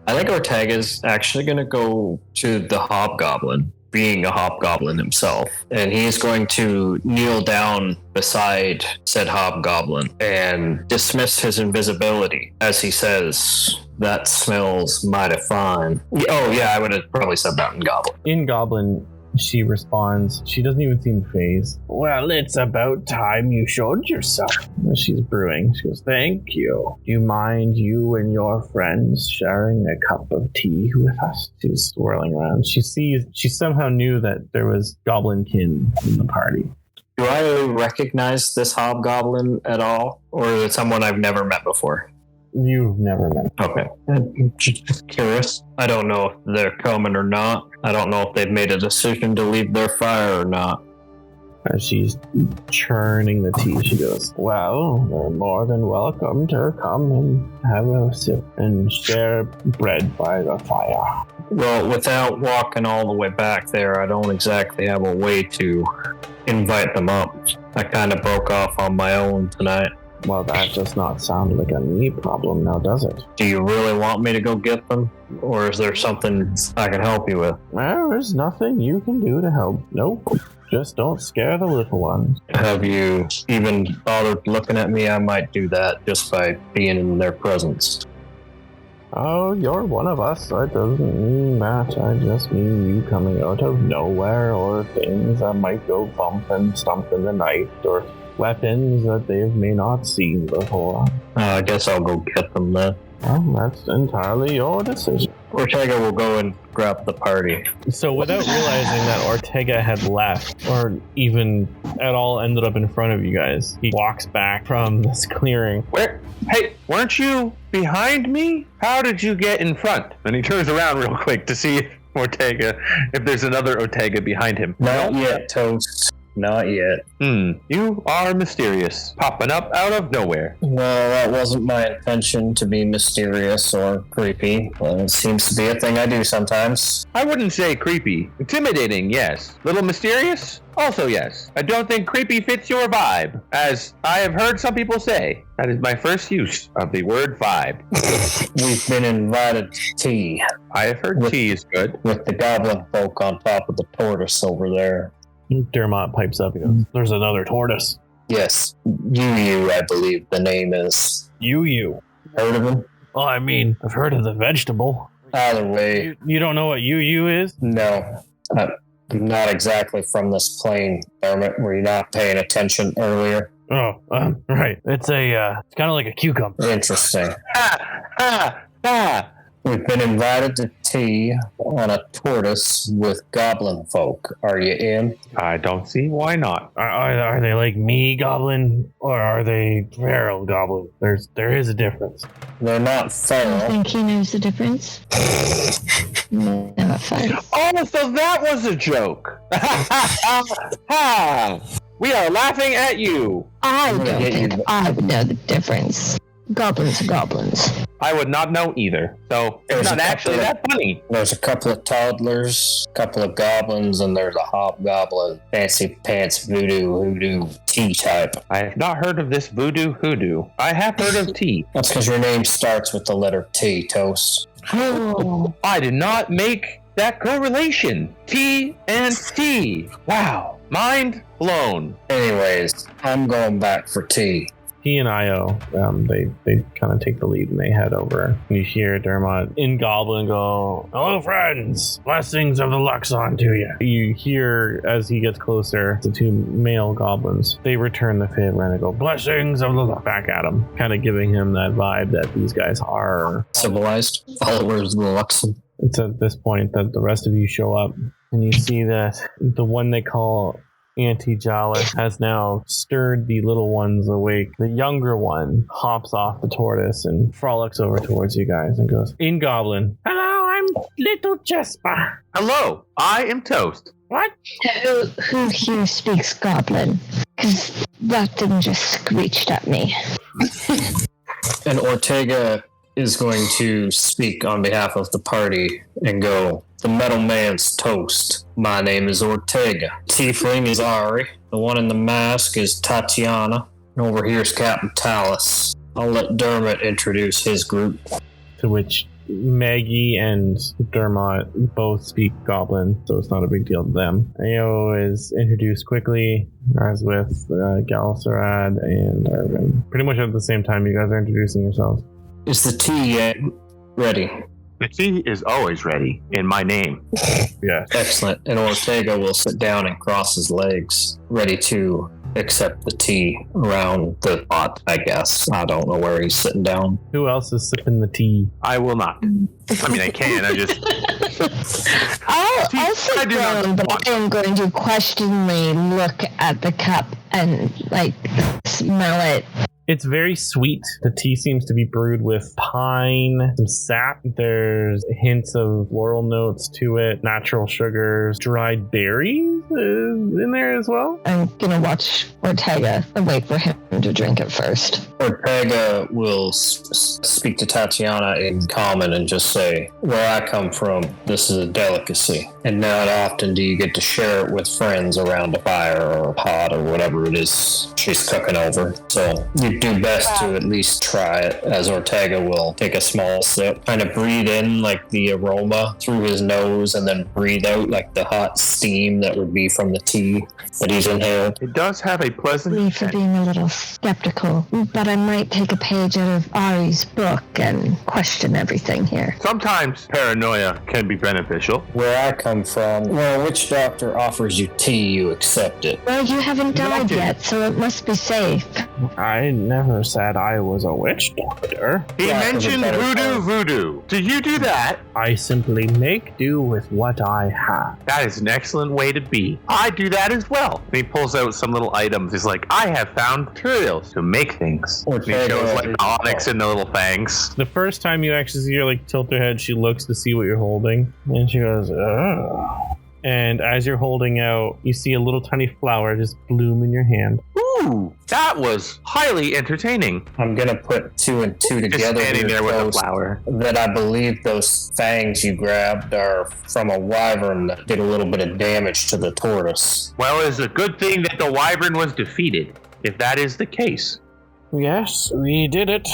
think Ortega's actually going to go to the hobgoblin, being a hobgoblin himself, and he's going to kneel down beside said hobgoblin and dismiss his invisibility as he says, "That smells mighty fine." Oh yeah, I would have probably said that in Goblin. In Goblin, she responds. She doesn't even seem phased. "Well, it's about time you showed yourself." She's brewing. She goes, "Thank you. Do you mind you and your friends sharing a cup of tea with us?" She's swirling around. She somehow knew that there was goblinkin in the party. Do I recognize this hobgoblin at all? Or is it someone I've never met before? You've never met. Okay. Just curious. I don't know if they're coming or not. I don't know if they've made a decision to leave their fire or not. As she's churning the tea, she goes, "Well, they're more than welcome to come and have a sip and share bread by the fire." Well, without walking all the way back there, I don't exactly have a way to invite them up. I kind of broke off on my own tonight. Well, that does not sound like a me problem now, does it? Do you really want me to go get them? Or is there something I can help you with? Well, there's nothing you can do to help. Nope. Just don't scare the little ones. Have you even bothered looking at me? I might do that just by being in their presence. Oh, you're one of us. That doesn't mean that. I just mean you coming out of nowhere, or things that might go bump and stump in the night, or weapons that they may not seen before. I guess I'll go get them then. Well, that's entirely your decision. Ortega will go and grab the party. So without realizing that Ortega had left, or even at all ended up in front of you guys, he walks back from this clearing. Hey, weren't you behind me? How did you get in front? And he turns around real quick to see if there's another Ortega behind him. Not yet, Toast. Not yet. You are mysterious, popping up out of nowhere. Well, that wasn't my intention to be mysterious or creepy. Well, it seems to be a thing I do sometimes. I wouldn't say creepy. Intimidating, yes. Little mysterious? Also yes. I don't think creepy fits your vibe, as I have heard some people say. That is my first use of the word vibe. We've been invited to tea. I have heard tea is good. With the goblin folk on top of the tortoise over there. Dermot pipes up and goes, "There's another tortoise." Yes, Yu, I believe the name is. Yu. Heard of him? Well, I mean, I've heard of the vegetable. Either way. You don't know what Yu is? No, I'm not exactly from this plane, Dermot. Were you not paying attention earlier? Oh, right. It's it's kind of like a cucumber. Interesting. We've been invited to tea on a tortoise with goblin folk. Are you in? I don't see why not. Are they like me goblin, or are they feral goblin? There is a difference. They're not feral. I think he knows the difference. No offense. Oh, so that was a joke. We are laughing at you. I don't think I would know the difference. Goblins are goblins. I would not know either. So it's not actually that funny. There's a couple of toddlers, a couple of goblins, and there's a hobgoblin, fancy pants voodoo hoodoo tea type. I have not heard of this voodoo hoodoo. I have heard of tea. That's because your name starts with the letter T, Toast. Oh, I did not make that correlation. T and T. Wow. Mind blown. Anyways, I'm going back for tea. He and Io, they kind of take the lead and they head over. You hear Dermot in Goblin go, "Hello, friends! Blessings of the Luxon to you." You hear, as he gets closer, the two male goblins, they return the favor and they go, "Blessings of the Luxon," back at him, kind of giving him that vibe that these guys are civilized followers of the Luxon. It's at this point that the rest of you show up and you see that the one they call Auntie Jala has now stirred the little ones awake. The younger one hops off the tortoise and frolics over towards you guys and goes, in Goblin. Hello, I'm Little Jesper. Hello, I am Toast. What? Who here speaks Goblin? Because that didn't just screeched at me. And Ortega is going to speak on behalf of the party and go, the metal man's toast. My name is Ortega. Tiefling is Ari. The one in the mask is Tatiana. And over here's Captain Talus. I'll let Dermot introduce his group. To which Maggie and Dermot both speak Goblin, so it's not a big deal to them. Ao is introduced quickly, as with Galisarad and Arvin. Pretty much at the same time you guys are introducing yourselves. Is the tea ready? The tea is always ready in my name. Yeah. Excellent. And Ortega will sit down and cross his legs, ready to accept the tea around the pot, I guess. I don't know where he's sitting down. Who else is sipping the tea? I will not. I mean, I can. I just... I'll sit down, but I am going to questioningly look at the cup and, smell it. It's very sweet. The tea seems to be brewed with pine, some sap. There's hints of floral notes to it, natural sugars, dried berries in there as well. I'm going to watch Ortega and wait for him to drink it first. Ortega will speak to Tatiana in common and just say, where I come from, this is a delicacy. And not often do you get to share it with friends around a fire or a pot or whatever it is she's cooking over. So you do best to at least try it, as Ortega will take a small sip, kind of breathe in the aroma through his nose and then breathe out the hot steam that would be from the tea that he's inhaled. It does have a pleasant Sorry for being a little skeptical, but I might take a page out of Ari's book and question everything here. Sometimes paranoia can be beneficial. Where I come from, well, which doctor offers you tea, you accept it. Well, you haven't died yet, so it must be safe. I never said I was a witch doctor. He mentioned voodoo. Do you do that? I simply make do with what I have. That is an excellent way to be. I do that as well. And he pulls out some little items. He's like, I have found materials to make things. And he shows the onyx and the little fangs. The first time you actually see her tilt her head, she looks to see what you're holding. And she goes, oh. And as you're holding out, you see a little tiny flower just bloom in your hand. Ooh, that was highly entertaining. I'm going to put two and two together. Just standing there with a flower. That I believe those fangs you grabbed are from a wyvern that did a little bit of damage to the tortoise. Well, it's a good thing that the wyvern was defeated, if that is the case. Yes, we did it.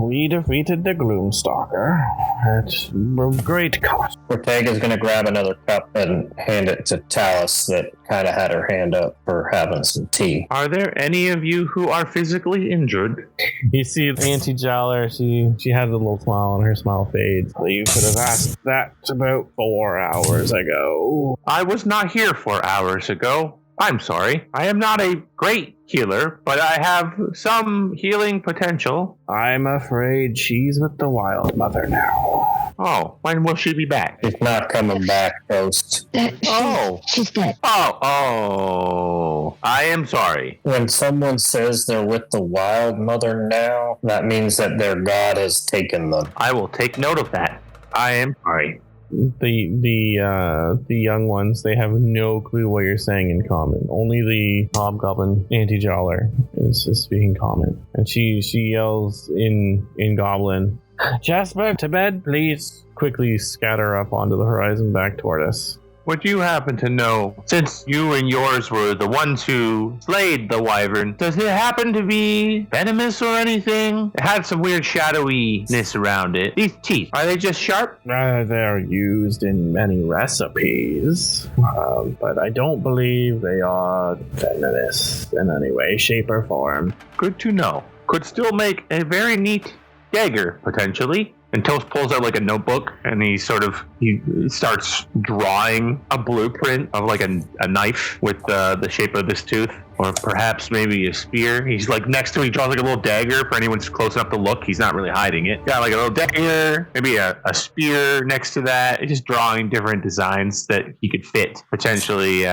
We defeated the Gloomstalker at great cost. Ortega's going to grab another cup and hand it to Talus that kind of had her hand up for having some tea. Are there any of you who are physically injured? You see Auntie Jowler, she has a little smile and her smile fades. You could have asked that about 4 hours ago. I was not here 4 hours ago. I'm sorry. I am not a great healer, but I have some healing potential. I'm afraid she's with the Wild Mother now. Oh, when will she be back? She's not coming back, Ghost. She's dead. Oh, I am sorry. When someone says they're with the Wild Mother now, that means that their god has taken them. I will take note of that. I am sorry. The young ones, they have no clue what you're saying in common. Only the hobgoblin Auntie Jowler is speaking common, and she yells in Goblin, "Jasper, to bed, please!" Quickly scatter up onto the horizon back toward us. Would you happen to know, since you and yours were the ones who slayed the wyvern, does it happen to be venomous or anything? It had some weird shadowiness around it. These teeth, are they just sharp? They're used in many recipes, but I don't believe they are venomous in any way, shape, or form. Good to know. Could still make a very neat dagger, potentially. And Toast pulls out like a notebook, and he starts drawing a blueprint of like a knife with the shape of this tooth, or perhaps maybe a spear. He's like next to it, he draws like a little dagger for anyone who's close enough to look. He's not really hiding it. Got like a little dagger, maybe a spear next to that. He's just drawing different designs that he could fit potentially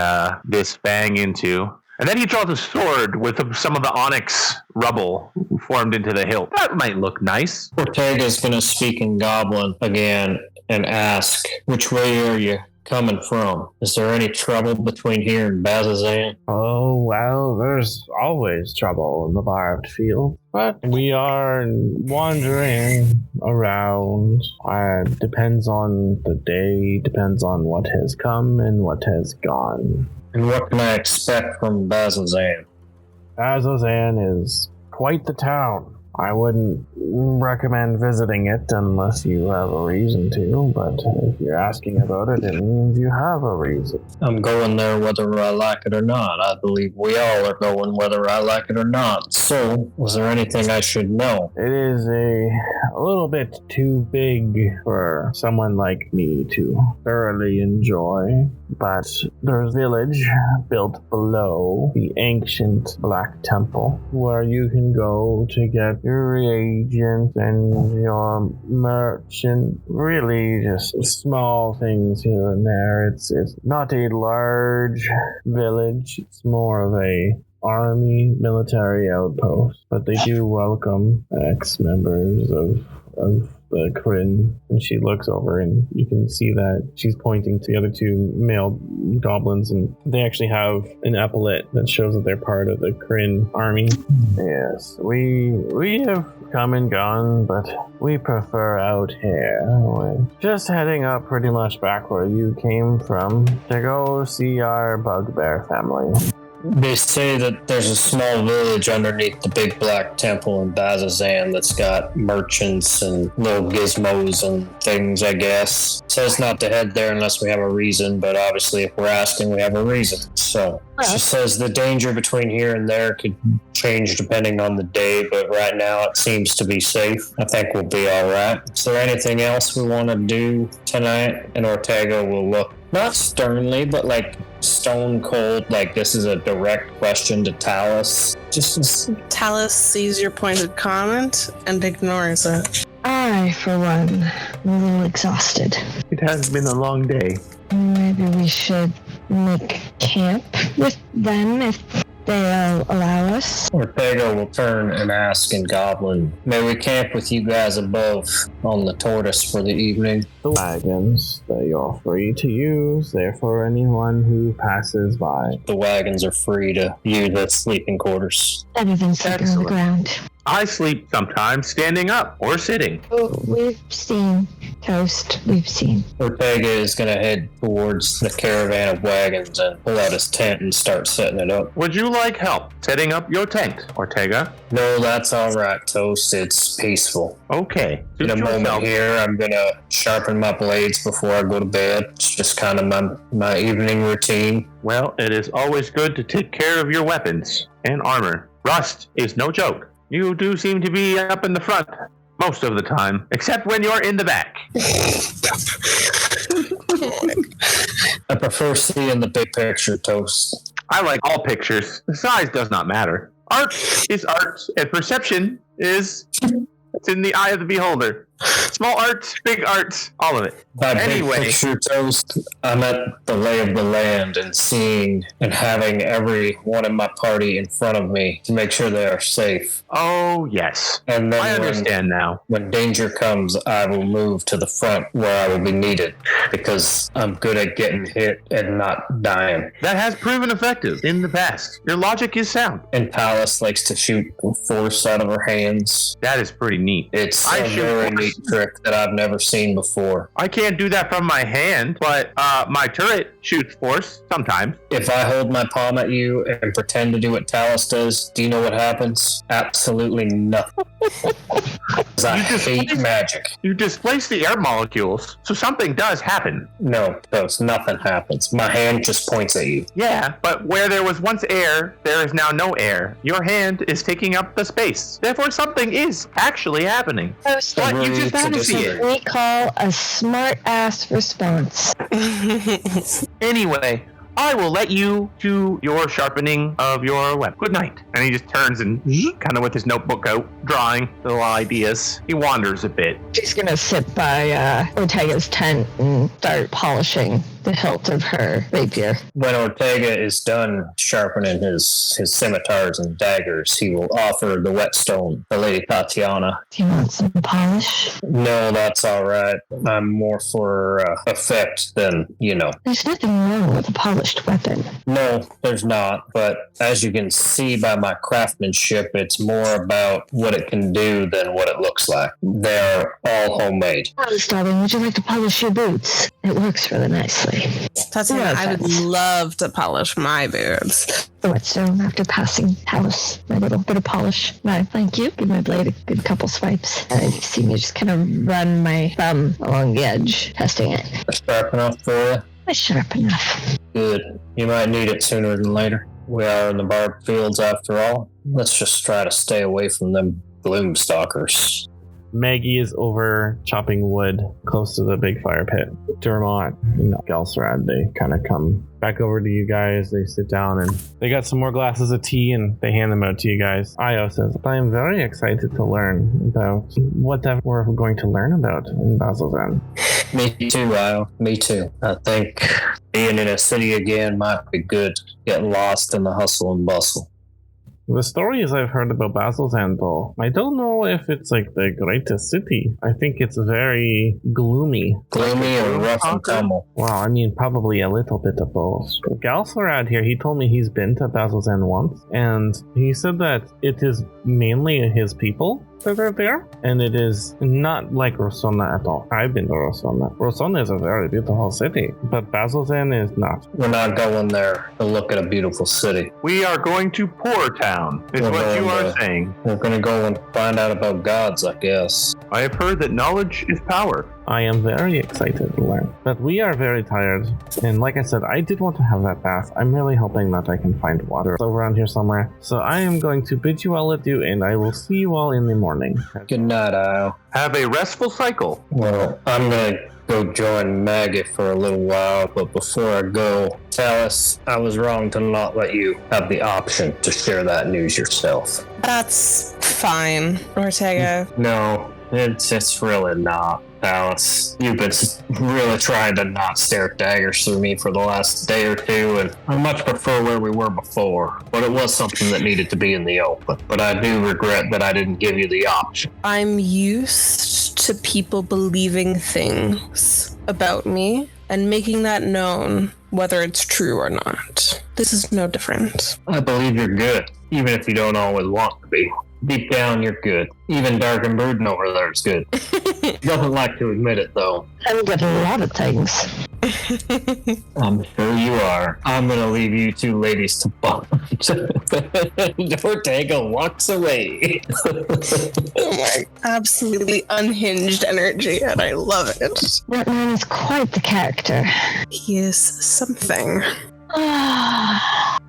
this fang into. And then he draws a sword with some of the onyx rubble formed into the hilt. That might look nice. Ortega's going to speak in Goblin again and ask, which way are you coming from? Is there any trouble between here and Bazazan? Oh, well, there's always trouble in the Barbed Fields. But we are wandering around. Depends on the day, depends on what has come and what has gone. And what can I expect from Bazazan? Bazazan is quite the town. I wouldn't recommend visiting it unless you have a reason to, but if you're asking about it, it means you have a reason. I'm going there whether I like it or not. I believe we all are going whether I like it or not. So, was there anything I should know? It is a little bit too big for someone like me to thoroughly enjoy, but there's a village built below the ancient Black Temple where you can go to get your reagents and your merchant, really just small things here and there. It's not a large village, it's more of a army military outpost, but they do welcome ex-members of the Kryn. And she looks over and you can see that she's pointing to the other two male goblins, and they actually have an epaulet that shows that they're part of the Kryn army. Yes, we have come and gone, but we prefer out here. We're just heading up pretty much back where you came from to go see our bugbear family. They say that there's a small village underneath the big Black Temple in Bazazan that's got merchants and little gizmos and things, I guess. Says not to head there unless we have a reason, but obviously if we're asking, we have a reason. So she says the danger between here and there could change depending on the day, but right now it seems to be safe. I think we'll be all right. Is there anything else we want to do tonight? And Ortega will look, not sternly, but like stone cold, like this is a direct question to Talus. Just Talus sees your pointed comment and ignores it. I, for one, am a little exhausted. It has been a long day. Maybe we should make camp with them if they'll allow us. Ortega will turn and ask in Goblin, may we camp with you guys above on the tortoise for the evening? The wagons that you're free to use, they're for anyone who passes by. The wagons are free to use as sleeping quarters. Everything's sleeping on the ground. I sleep sometimes standing up or sitting. Oh, we've seen Toast. We've seen. Ortega is going to head towards the caravan of wagons and pull out his tent and start setting it up. Would you like help setting up your tent, Ortega? No, that's all right, Toast. It's peaceful. Okay. In a moment here, I'm going to sharpen my blades before I go to bed. It's just kind of my evening routine. Well, it is always good to take care of your weapons and armor. Rust is no joke. You do seem to be up in the front most of the time, except when you're in the back. I prefer seeing the big picture, Toast. I like all pictures. The size does not matter. Art is art, and perception is... it's in the eye of the beholder. Small art, big art, all of it. By Anyway. big picture, Toast, I'm at the lay of the land and seeing and having every one in my party in front of me to make sure they are safe. Oh, yes. And then I understand now. When danger comes, I will move to the front where I will be needed because I'm good at getting hit and not dying. That has proven effective in the past. Your logic is sound. And Palace likes to shoot force out of her hands. That is pretty neat. It's I a shoot very force. neat trick that I've never seen before. I can't do that from my hand, but my turret shoots force sometimes. If I hold my palm at you and pretend to do what Talus does, do you know what happens? Absolutely nothing. 'Cause I hate magic. You displace the air molecules, so something does happen. No, nothing happens. My hand just points at you. Yeah, but where there was once air, there is now no air. Your hand is taking up the space. Therefore, something is actually happening. Toast. But Over you just fantasy it. We call a smart-ass response. Anyway, I will let you do your sharpening of your weapon. Good night. And he just turns and kind of with his notebook out, drawing little ideas. He wanders a bit. She's gonna sit by Ortega's tent and start polishing the hilt of her rapier. When Ortega is done sharpening his scimitars and daggers, he will offer the whetstone to Lady Tatiana. Do you want some polish? No, that's all right. I'm more for effect than, There's nothing wrong with a polished weapon. No, there's not. But as you can see by my craftsmanship, it's more about what it can do than what it looks like. They're all homemade. Oh, darling, would you like to polish your boots? It works really nicely. Tatiana, I would love to polish my boots. The whetstone after passing house. My little bit of polish. My thank you. Give my blade a good couple swipes. And you see me just kind of run my thumb along the edge, testing it. Sharp enough for you? It's sharp enough. Good. You might need it sooner than later. We are in the Barbed Fields after all. Let's just try to stay away from them gloom stalkers. Maggie is over chopping wood close to the big fire pit. Dermot and Galsrad, they kind of come back over to you guys. They sit down and they got some more glasses of tea and they hand them out to you guys. Io says, I am very excited to learn about whatever we're going to learn about in Bazzoxan. Me too, Io. Me too. I think being in a city again might be good. Getting lost in the hustle and bustle. The stories I've heard about Bazzoxan, though, I don't know if it's like the greatest city. I think it's very gloomy. Gloomy and rough and tumble. Well, I mean, probably a little bit of both. Galsarad here, he told me he's been to Bazzoxan once, and he said that it is mainly his people that are there, and it is not like Rossona at all. I've been to Rossona. Rossona is a very beautiful city, but Bazzoxan is not. We're not going there to look at a beautiful city. We are going to Poor Town, is what you are saying. We're going to go and find out about gods, I guess. I have heard that knowledge is power. I am very excited to learn, but we are very tired. And like I said, I did want to have that bath. I'm really hoping that I can find water around here somewhere. So I am going to bid you all adieu, and I will see you all in the morning. Good night, Io. Have a restful cycle. Well, I'm going to go join Maggie for a little while, but before I go, Talus, I was wrong to not let you have the option to share that news yourself. That's fine, Ortega. No, it's really not. Alice, you've been really trying to not stare daggers through me for the last day or two, and I much prefer where we were before, but it was something that needed to be in the open. But I do regret that I didn't give you the option. I'm used to people believing things about me and making that known, whether it's true or not. This is no different. I believe you're good, even if you don't always want to be. Deep down, you're good. Even Dark and Brooding over there is good. Doesn't like to admit it, though. I'm good at a lot of things. I'm sure you are. I'm going to leave you two ladies to bond. Ortega walks away. Oh my, absolutely unhinged energy, and I love it. That man is quite the character. He is something.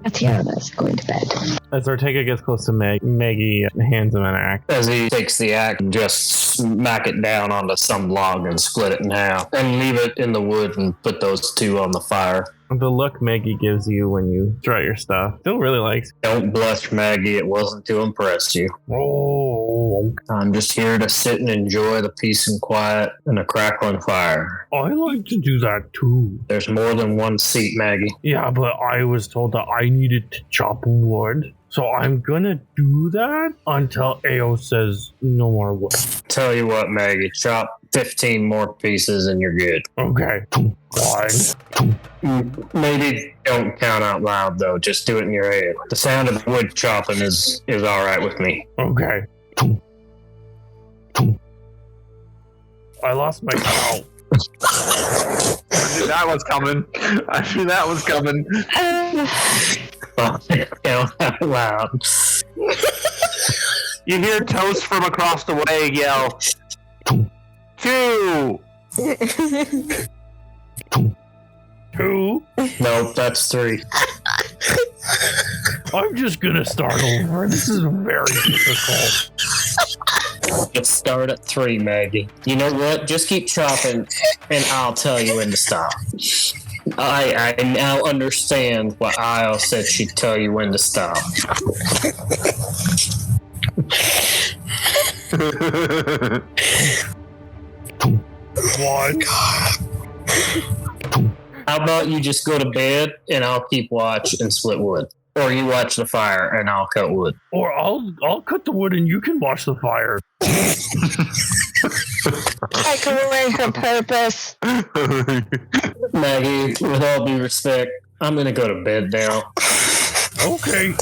Tatiana is going to bed. As Ortega gets close to Maggie hands him an axe. As he takes the axe and just smack it down onto some log and split it in half. And leave it in the wood and put those two on the fire. The look Maggie gives you when you draw your stuff still really likes. Don't blush, Maggie. It wasn't to impress you. Oh, I'm just here to sit and enjoy the peace and quiet and a crackling fire. I like to do that too. There's more than one seat, Maggie. Yeah, but I was told that I needed to chop wood. So I'm gonna do that until AO says no more wood. Tell you what, Maggie, chop 15 more pieces and you're good. Okay. Fine. Maybe don't count out loud, though. Just do it in your head. The sound of wood chopping is all right with me. Okay. I lost my cow. I knew that was coming. Count out loud. You hear Toast from across the way yell, 2! 2? Nope, that's 3. I'm just gonna start over. This is very difficult. Let's start at 3, Maggie. You know what? Just keep chopping, and I'll tell you when to stop. I now understand why Isle said she'd tell you when to stop. One. How about you just go to bed, and I'll keep watch and split wood. Or you watch the fire, and I'll cut wood. Or I'll cut the wood, and you can watch the fire. Take away her purpose. Maggie, with all due respect, I'm gonna go to bed now. Okay,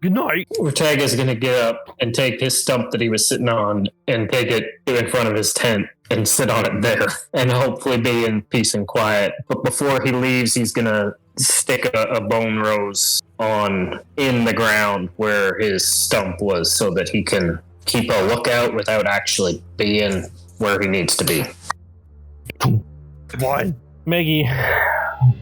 good night. Ortega's gonna get up and take his stump that he was sitting on and take it in front of his tent and sit on it there and hopefully be in peace and quiet. But before he leaves, he's gonna stick a bone rose in the ground where his stump was so that he can keep a lookout without actually being where he needs to be. One. Maggie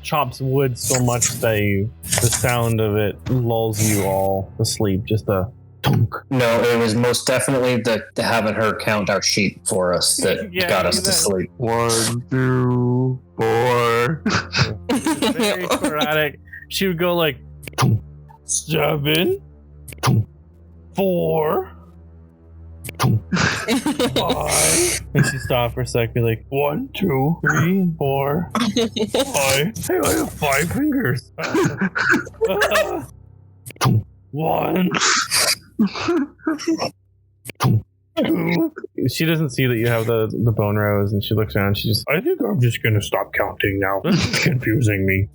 chops wood so much that the sound of it lulls you all asleep. Just a tunk. No, it was most definitely the having her count our sheep for us that got us to sleep. 1, 2, 4. Very sporadic. She would go like 7, 4, 5. And she stopped for a sec, be like 1, 2, 3, 4, 5. Hey, I have 5 fingers. 1. 2. She doesn't see that you have the bone rose, and she looks around. I think I'm just gonna stop counting now. This is confusing me.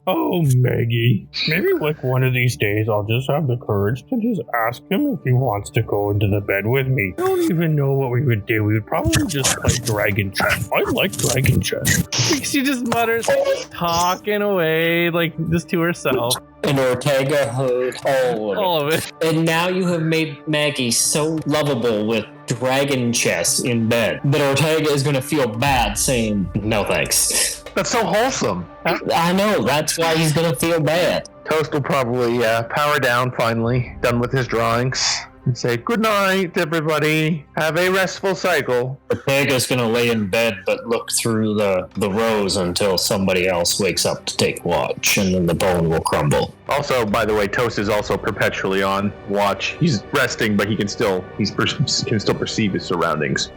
Oh, Maggie, maybe like one of these days I'll just have the courage to just ask him if he wants to go into the bed with me. I don't even know what we would do. We would probably just play dragon chess. I like dragon chess. She just mutters, talking away like just to herself. And Ortega heard all of it. And now you have made Maggie so lovable with dragon chess in bed that Ortega is going to feel bad saying no thanks. That's so wholesome. I know, that's why he's going to feel bad. Toast will probably power down finally, done with his drawings, and say, good night, everybody. Have a restful cycle. Ortega's going to lay in bed but look through the rose until somebody else wakes up to take watch, and then the bone will crumble. Also, by the way, Toast is also perpetually on watch. He's resting, but he can still perceive his surroundings.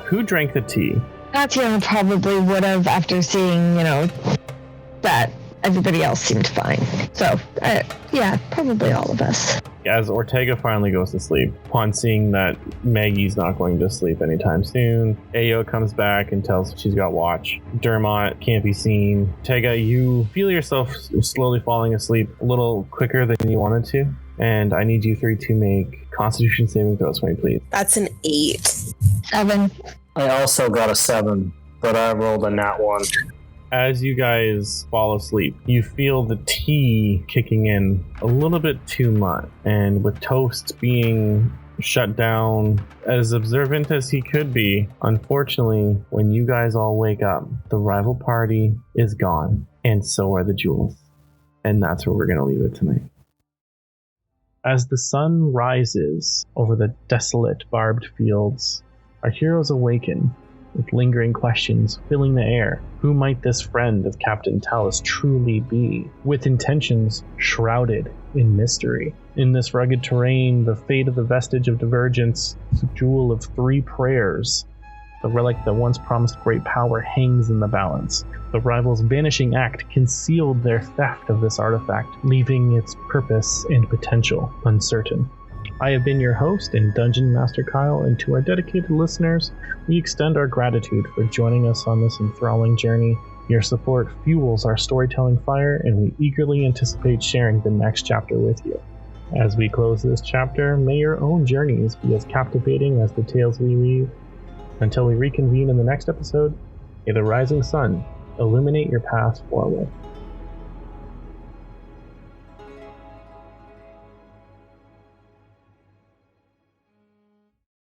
Who drank the tea? Tatiana probably would have after seeing, that everybody else seemed fine. So, yeah, probably all of us. As Ortega finally goes to sleep, upon seeing that Maggie's not going to sleep anytime soon, Ayo comes back and tells she's got watch. Dermot can't be seen. Ortega, you feel yourself slowly falling asleep a little quicker than you wanted to, and I need you 3 to make Constitution saving throws for me, please. That's an 8. 7. I also got a 7, but I rolled a nat 1. As you guys fall asleep, you feel the tea kicking in a little bit too much. And with Toast being shut down, as observant as he could be, unfortunately, when you guys all wake up, the rival party is gone, and so are the jewels. And that's where we're going to leave it tonight. As the sun rises over the desolate Barbed Fields, our heroes awaken with lingering questions filling the air. Who might this friend of Captain Talus truly be? With intentions shrouded in mystery. In this rugged terrain, the fate of the vestige of divergence, the jewel of 3 prayers, the relic that once promised great power hangs in the balance. The rivals' vanishing act concealed their theft of this artifact, leaving its purpose and potential uncertain. I have been your host and Dungeon Master Kyle, and to our dedicated listeners, we extend our gratitude for joining us on this enthralling journey. Your support fuels our storytelling fire, and we eagerly anticipate sharing the next chapter with you. As we close this chapter, may your own journeys be as captivating as the tales we weave. Until we reconvene in the next episode, may the rising sun illuminate your path forward.